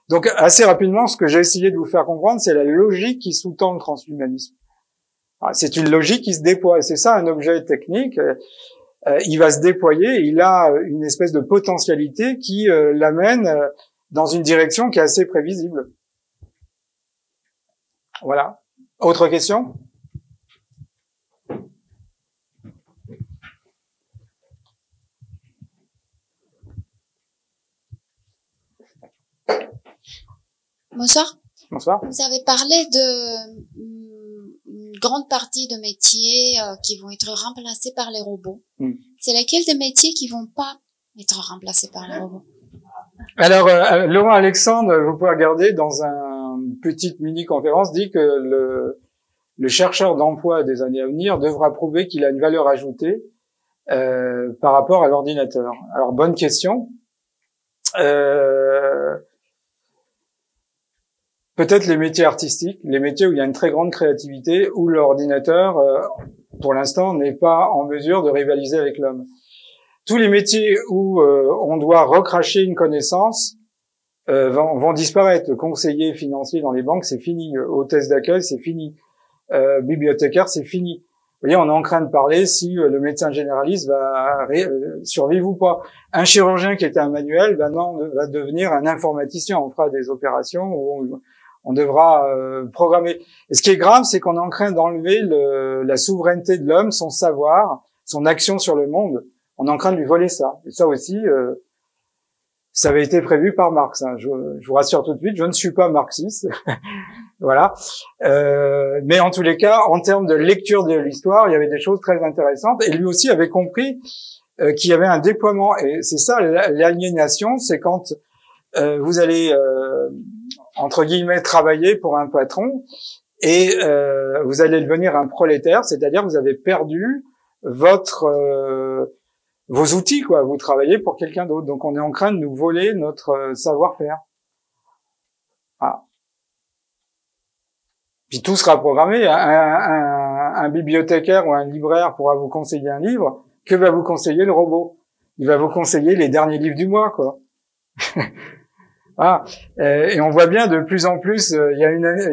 Donc, assez rapidement, ce que j'ai essayé de vous faire comprendre, c'est la logique qui sous-tend le transhumanisme. C'est une logique qui se déploie. C'est ça, un objet technique. Il va se déployer. Il a une espèce de potentialité qui l'amène dans une direction qui est assez prévisible. Voilà. Autre question ? Bonsoir. Bonsoir. Vous avez parlé une grande partie de métiers qui vont être remplacés par les robots. C'est lesquels des métiers qui vont pas être remplacés par les robots? Alors, Laurent Alexandre, vous pouvez regarder dans une petite mini-conférence, dit que le chercheur d'emploi des années à venir devra prouver qu'il a une valeur ajoutée par rapport à l'ordinateur. Alors, bonne question. Peut-être les métiers artistiques, les métiers où il y a une très grande créativité, où l'ordinateur pour l'instant, n'est pas en mesure de rivaliser avec l'homme. Tous les métiers où on doit recracher une connaissance vont disparaître. Conseiller financier dans les banques, c'est fini. Hôtesse d'accueil, c'est fini. Bibliothécaire, c'est fini. Vous voyez, on est en train de parler si le médecin généraliste va survivre ou pas. Un chirurgien qui était un manuel, non, va devenir un informaticien. On fera des opérations où on devra programmer. Et ce qui est grave, c'est qu'on est en train d'enlever la souveraineté de l'homme, son savoir, son action sur le monde. On est en train de lui voler ça. Et ça aussi, ça avait été prévu par Marx. Hein. Je vous rassure tout de suite, je ne suis pas marxiste. Voilà. Mais en tous les cas, en termes de lecture de l'histoire, il y avait des choses très intéressantes. Et lui aussi avait compris qu'il y avait un déploiement. Et c'est ça, l'aliénation, c'est quand vous allez, entre guillemets, travailler pour un patron et vous allez devenir un prolétaire, c'est-à-dire vous avez perdu vos outils, quoi. Vous travaillez pour quelqu'un d'autre. Donc on est en train de nous voler notre savoir-faire. Ah. Puis tout sera programmé. Un bibliothécaire ou un libraire pourra vous conseiller un livre. Que va vous conseiller le robot? Il va vous conseiller les derniers livres du mois, quoi. Ah. Et on voit bien de plus en plus. Il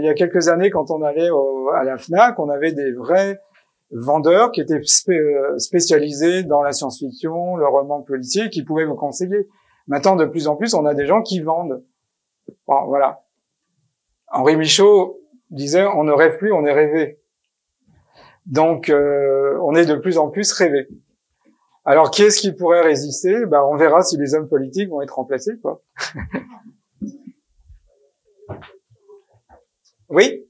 y a quelques années, quand on allait à la Fnac, on avait des vrais vendeurs qui étaient spécialisés dans la science-fiction, le roman policier, qui pouvaient vous conseiller. Maintenant, de plus en plus, on a des gens qui vendent. Bon, voilà. Henri Michaud disait, on ne rêve plus, on est rêvé. Donc, on est de plus en plus rêvé. Alors, qui est-ce qui pourrait résister? On verra si les hommes politiques vont être remplacés, quoi. Oui?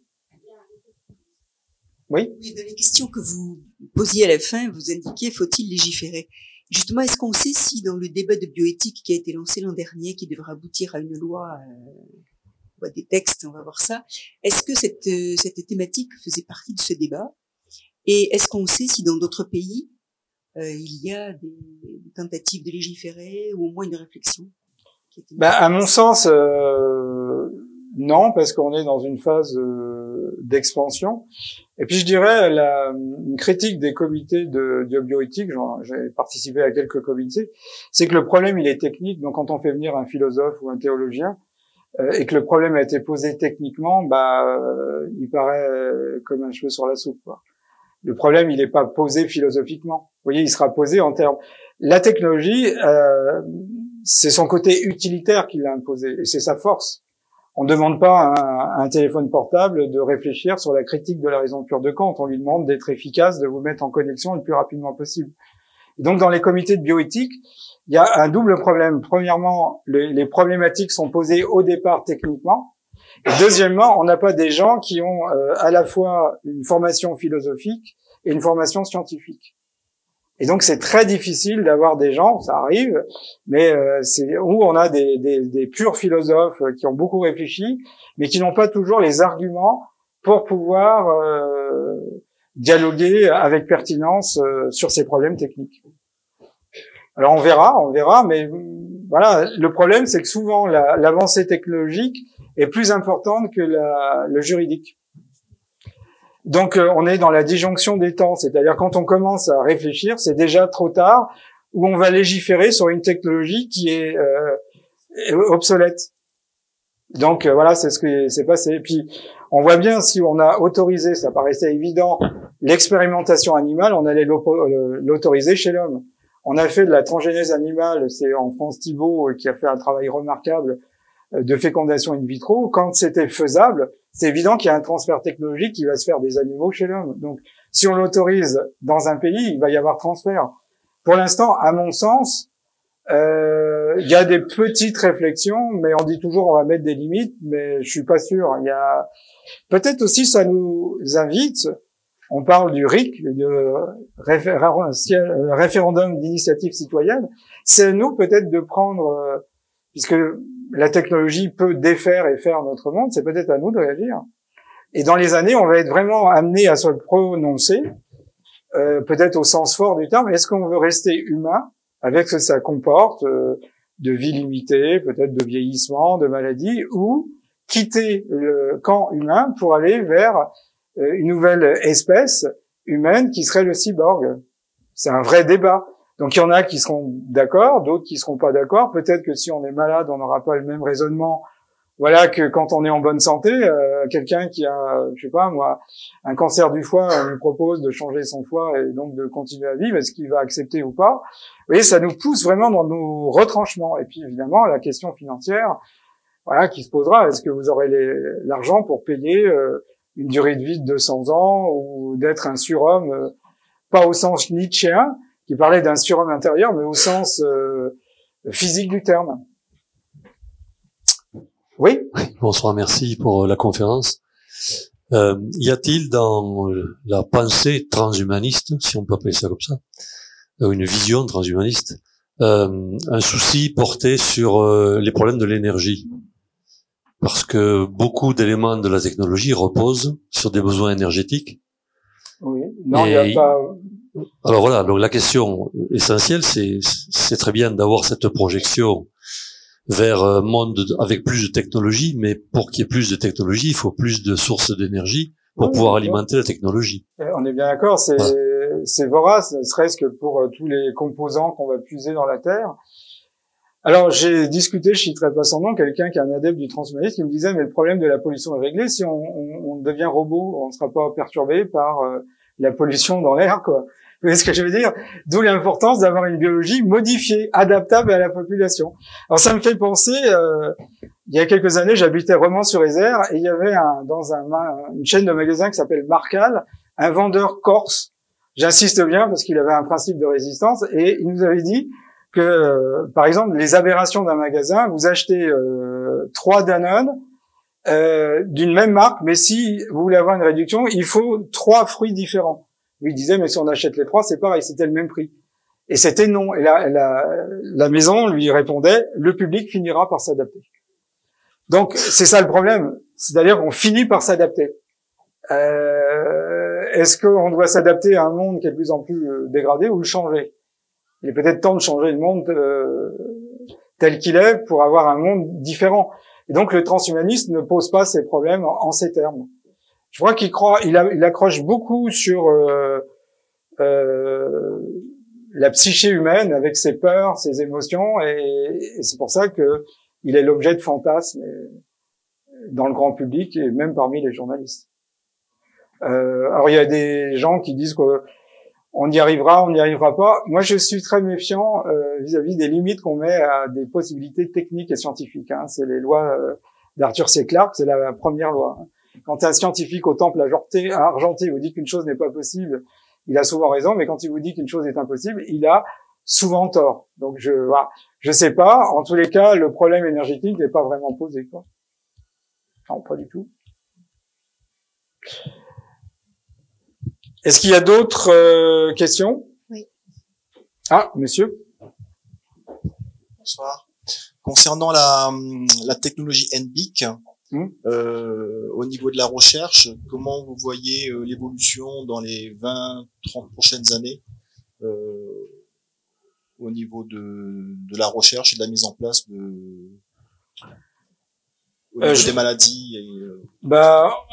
Oui? Oui, dans les questions que vous posiez à la fin, vous indiquiez, faut-il légiférer? Justement, est-ce qu'on sait si dans le débat de bioéthique qui a été lancé l'an dernier, qui devra aboutir à une loi, des textes, on va voir ça, est-ce que cette thématique faisait partie de ce débat? Et est-ce qu'on sait si dans d'autres pays, il y a des tentatives de légiférer ou au moins une réflexion? À mon sens, non, parce qu'on est dans une phase d'expansion. Et puis je dirais une critique des comités de bioéthique, j'ai participé à quelques comités, c'est que le problème il est technique. Donc quand on fait venir un philosophe ou un théologien et que le problème a été posé techniquement, il paraît comme un cheveu sur la soupe, quoi. Le problème il n'est pas posé philosophiquement. Vous voyez, il sera posé en termes. La technologie, c'est son côté utilitaire qui l'a imposé et c'est sa force. On ne demande pas à un téléphone portable de réfléchir sur la critique de la raison pure de Kant. On lui demande d'être efficace, de vous mettre en connexion le plus rapidement possible. Et donc, dans les comités de bioéthique, il y a un double problème. Premièrement, les problématiques sont posées au départ techniquement. Et deuxièmement, on n'a pas des gens qui ont à la fois une formation philosophique et une formation scientifique. Et donc c'est très difficile d'avoir des gens, ça arrive, mais c'est où on a des purs philosophes qui ont beaucoup réfléchi, mais qui n'ont pas toujours les arguments pour pouvoir dialoguer avec pertinence sur ces problèmes techniques. Alors on verra, mais voilà, le problème c'est que souvent l'avancée technologique est plus importante que le juridique. Donc on est dans la disjonction des temps, c'est-à-dire quand on commence à réfléchir, c'est déjà trop tard, où on va légiférer sur une technologie qui est obsolète. Donc voilà, c'est ce qui s'est passé. Et puis on voit bien, si on a autorisé, ça paraissait évident, l'expérimentation animale, on allait l'autoriser chez l'homme. On a fait de la transgénèse animale, c'est en France Thibault qui a fait un travail remarquable de fécondation in vitro. Quand c'était faisable, c'est évident qu'il y a un transfert technologique qui va se faire des animaux chez l'homme. Donc, si on l'autorise dans un pays, il va y avoir transfert. Pour l'instant, à mon sens, il y a des petites réflexions, mais on dit toujours on va mettre des limites, mais je suis pas sûr. Il y a peut-être aussi ça nous invite. On parle du RIC, le référendum d'initiative citoyenne. C'est à nous peut-être de prendre, puisque la technologie peut défaire et faire notre monde, c'est peut-être à nous de réagir. Et dans les années, on va être vraiment amené à se prononcer, peut-être au sens fort du terme. Est-ce qu'on veut rester humain avec ce que ça comporte de vie limitée, peut-être de vieillissement, de maladie, ou quitter le camp humain pour aller vers une nouvelle espèce humaine qui serait le cyborg. C'est un vrai débat. Donc il y en a qui seront d'accord, d'autres qui seront pas d'accord. Peut-être que si on est malade, on n'aura pas le même raisonnement. Voilà, que quand on est en bonne santé, quelqu'un qui a, je sais pas moi, un cancer du foie, on lui propose de changer son foie et donc de continuer à vivre. Est-ce qu'il va accepter ou pas? Vous voyez, ça nous pousse vraiment dans nos retranchements. Et puis évidemment, la question financière, voilà, qui se posera. Est-ce que vous aurez l'argent pour payer une durée de vie de 200 ans ou d'être un surhomme, pas au sens nietzschéen, qui parlait d'un surhomme intérieur, mais au sens physique du terme. Oui. Bonsoir, merci pour la conférence. Y a-t-il dans la pensée transhumaniste, si on peut appeler ça comme ça, une vision transhumaniste, un souci porté sur les problèmes de l'énergie? Parce que beaucoup d'éléments de la technologie reposent sur des besoins énergétiques. Oui. Non, il n'y a pas... Alors voilà, donc la question essentielle, c'est très bien d'avoir cette projection vers un monde avec plus de technologie, mais pour qu'il y ait plus de technologie, il faut plus de sources d'énergie pour pouvoir alimenter la technologie. On est bien d'accord, c'est vorace, ne serait-ce que pour tous les composants qu'on va puiser dans la Terre. Alors, j'ai discuté, je citerai pas son nom, quelqu'un qui est un adepte du transhumanisme, qui me disait, mais le problème de la pollution est réglé, si on devient robot, on ne sera pas perturbé par la pollution dans l'air, quoi. Vous voyez ce que je veux dire? D'où l'importance d'avoir une biologie modifiée, adaptable à la population. Alors ça me fait penser, il y a quelques années, j'habitais Romans-sur-Isère et il y avait une chaîne de magasins qui s'appelle Marcal, un vendeur corse. J'insiste bien parce qu'il avait un principe de résistance et il nous avait dit que, par exemple, les aberrations d'un magasin, vous achetez 3 Danone d'une même marque, mais si vous voulez avoir une réduction, il faut 3 fruits différents. Lui disait, mais si on achète les 3, c'est pareil, c'était le même prix. Et c'était non. Et la maison lui répondait, le public finira par s'adapter. Donc, c'est ça le problème. C'est-à-dire qu'on finit par s'adapter. Est-ce qu'on doit s'adapter à un monde qui est de plus en plus dégradé ou le changer? Il est peut-être temps de changer le monde tel qu'il est pour avoir un monde différent. Et donc, le transhumanisme ne pose pas ces problèmes en ces termes. Je crois il accroche beaucoup sur la psyché humaine avec ses peurs, ses émotions, et c'est pour ça que il est l'objet de fantasmes dans le grand public et même parmi les journalistes. Alors il y a des gens qui disent qu'on y arrivera, on n'y arrivera pas. Moi, je suis très méfiant vis-à-vis des limites qu'on met à des possibilités techniques et scientifiques. Hein. C'est les lois d'Arthur C. Clarke, c'est la première loi. Hein. Quand un scientifique au temple argenté vous dit qu'une chose n'est pas possible, il a souvent raison, mais quand il vous dit qu'une chose est impossible, il a souvent tort. Donc je sais pas. En tous les cas, le problème énergétique n'est pas vraiment posé, quoi. Non, pas du tout. Est-ce qu'il y a d'autres questions? Oui. Ah, monsieur. Bonsoir. Concernant la technologie NBIC, au niveau de la recherche, comment vous voyez l'évolution dans les 20-30 prochaines années au niveau de la recherche et de la mise en place au niveau des maladies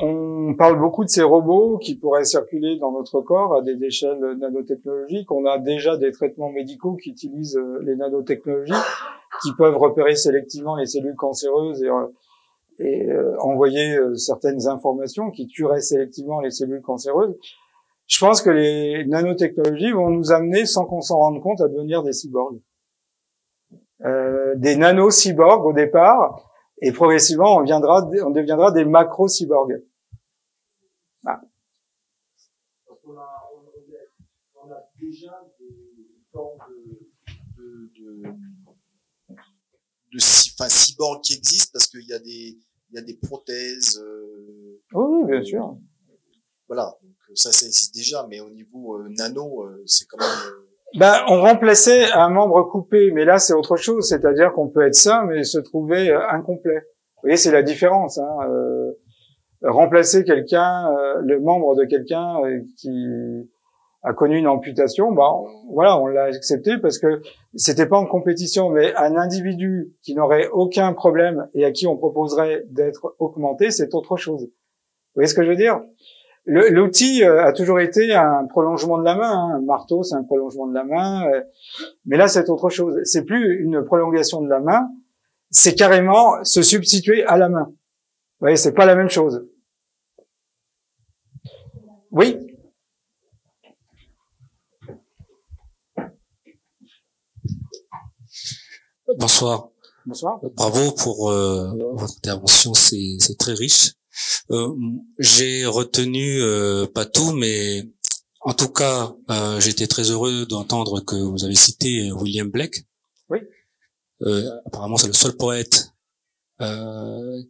on parle beaucoup de ces robots qui pourraient circuler dans notre corps à des échelles nanotechnologiques. On a déjà des traitements médicaux qui utilisent les nanotechnologies, qui peuvent repérer sélectivement les cellules cancéreuses et envoyer certaines informations qui tueraient sélectivement les cellules cancéreuses. Je pense que les nanotechnologies vont nous amener, sans qu'on s'en rende compte, à devenir des cyborgs. Des nano-cyborgs au départ, et progressivement, on deviendra des macro-cyborgs. Ah. On a déjà des formes de cyborgs qui existent parce qu'il y a des prothèses. Oui, bien sûr. Voilà, donc ça existe déjà, mais au niveau nano, c'est quand même. On remplaçait un membre coupé, mais là c'est autre chose, c'est-à-dire qu'on peut être sain mais se trouver incomplet. Vous voyez, c'est la différence. Hein. Remplacer quelqu'un, le membre de quelqu'un qui a connu une amputation, voilà, on l'a accepté parce que c'était pas en compétition, mais un individu qui n'aurait aucun problème et à qui on proposerait d'être augmenté, c'est autre chose. Vous voyez ce que je veux dire? L'outil a toujours été un prolongement de la main. Hein. Un marteau, c'est un prolongement de la main. Mais là, c'est autre chose. C'est plus une prolongation de la main. C'est carrément se substituer à la main. Vous voyez, c'est pas la même chose. Oui. Bonsoir. Bonsoir. Bravo pour votre intervention, c'est très riche. J'ai retenu pas tout, mais en tout cas, j'étais très heureux d'entendre que vous avez cité William Blake. Oui. Apparemment, c'est le seul poète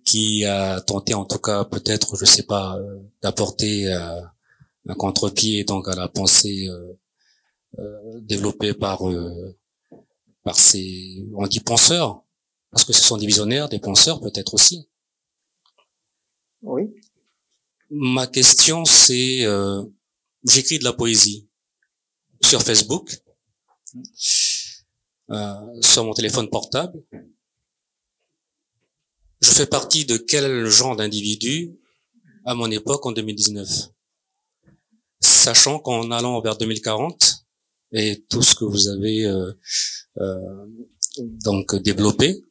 qui a tenté, en tout cas, peut-être, je sais pas, d'apporter un contre-pied donc à la pensée développée par ces, on dit penseurs, parce que ce sont des visionnaires, des penseurs peut-être aussi. Oui. Ma question c'est, j'écris de la poésie sur Facebook, sur mon téléphone portable. Je fais partie de quel genre d'individu à mon époque en 2019, sachant qu'en allant vers 2040 et tout ce que vous avez donc développé,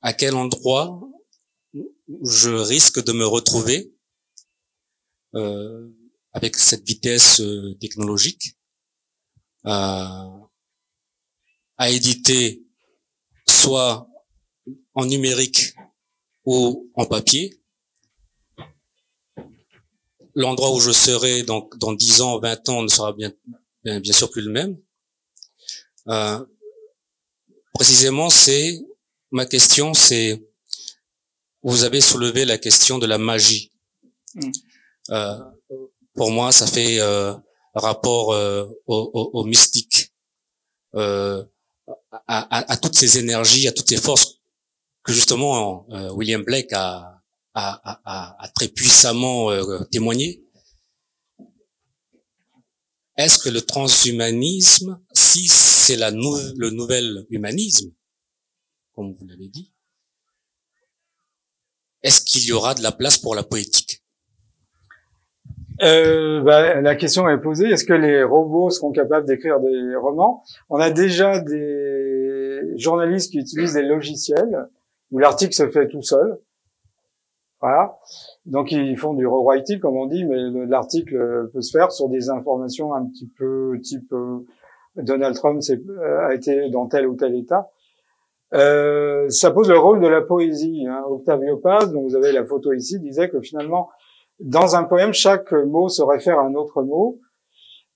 à quel endroit je risque de me retrouver avec cette vitesse technologique à éditer soit en numérique ou en papier. L'endroit où je serai donc dans 10 ans, 20 ans ne sera bien sûr plus le même. Précisément, ma question, c'est, vous avez soulevé la question de la magie. Pour moi, ça fait rapport au mystique, à toutes ces énergies, à toutes ces forces que justement William Blake a très puissamment témoigné. Est-ce que le transhumanisme, si c'est le nouvel humanisme, comme vous l'avez dit, est-ce qu'il y aura de la place pour la poétique? La question est posée. Est-ce que les robots seront capables d'écrire des romans? On a déjà des journalistes qui utilisent des logiciels où l'article se fait tout seul. Voilà. Donc ils font du rewriting, comme on dit, mais l'article peut se faire sur des informations un petit peu type Donald Trump a été dans tel ou tel état. Ça pose le rôle de la poésie. Hein. Octavio Paz, dont vous avez la photo ici, disait que finalement, dans un poème, chaque mot se réfère à un autre mot,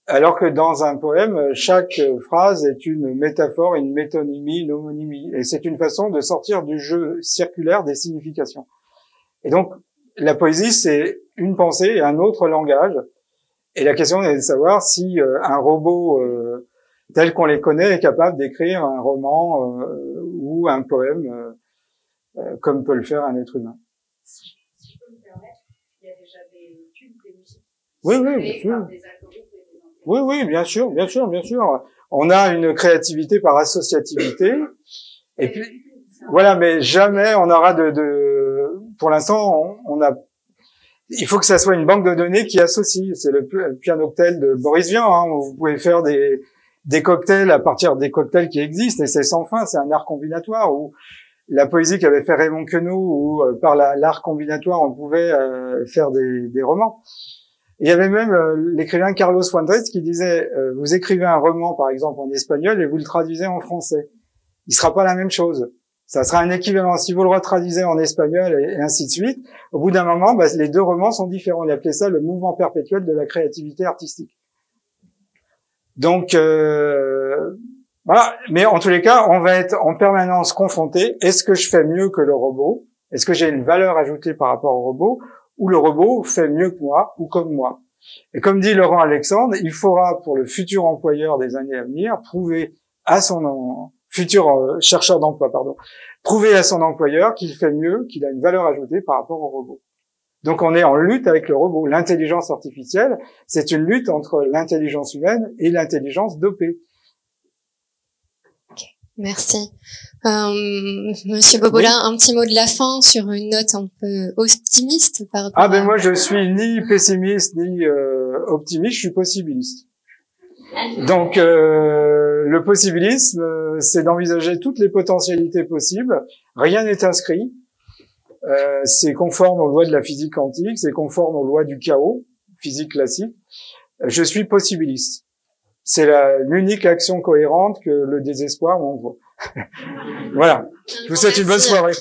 alors que dans un poème, chaque phrase est une métaphore, une métonymie, une homonymie. Et c'est une façon de sortir du jeu circulaire des significations. Et donc, la poésie, c'est une pensée et un autre langage. Et la question est de savoir si un robot tel qu'on les connaît est capable d'écrire un roman ou un poème comme peut le faire un être humain. Si je peux me permettre, il y a déjà des tubes, des musiques. Oui, bien sûr. Oui, bien sûr. On a une créativité par associativité. Et puis, voilà, mais jamais on aura pour l'instant, il faut que ça soit une banque de données qui associe. C'est le pianoctel de Boris Vian, hein. Vous pouvez faire des cocktails à partir des cocktails qui existent, et c'est sans fin, c'est un art combinatoire. Ou la poésie qu'avait fait Raymond Queneau, où par l'art combinatoire, on pouvait faire des romans. Il y avait même l'écrivain Carlos Fuentes qui disait vous écrivez un roman, par exemple, en espagnol, et vous le traduisez en français. Il sera pas la même chose. Ça sera un équivalent. Si vous le retraduisez en espagnol et ainsi de suite, au bout d'un moment, les deux romans sont différents. Il appelait ça le mouvement perpétuel de la créativité artistique. Donc, voilà. Mais en tous les cas, on va être en permanence confronté. Est-ce que je fais mieux que le robot? Est-ce que j'ai une valeur ajoutée par rapport au robot? Ou le robot fait mieux que moi ou comme moi? Et comme dit Laurent Alexandre, il faudra, pour le futur employeur des années à venir, prouver à son futur chercheur d'emploi, prouver à son employeur qu'il fait mieux, qu'il a une valeur ajoutée par rapport au robot. Donc on est en lutte avec le robot. L'intelligence artificielle, c'est une lutte entre l'intelligence humaine et l'intelligence dopée. Merci. Monsieur Bobolin, un petit mot de la fin sur une note un peu optimiste par rapport à... moi je suis ni pessimiste ni optimiste, je suis possibiliste. Donc le possibilisme, c'est d'envisager toutes les potentialités possibles. Rien n'est inscrit. C'est conforme aux lois de la physique quantique, c'est conforme aux lois du chaos, physique classique. Je suis possibiliste. C'est l'unique action cohérente que le désespoir m'envoie. Voilà. Je vous souhaite une bonne soirée.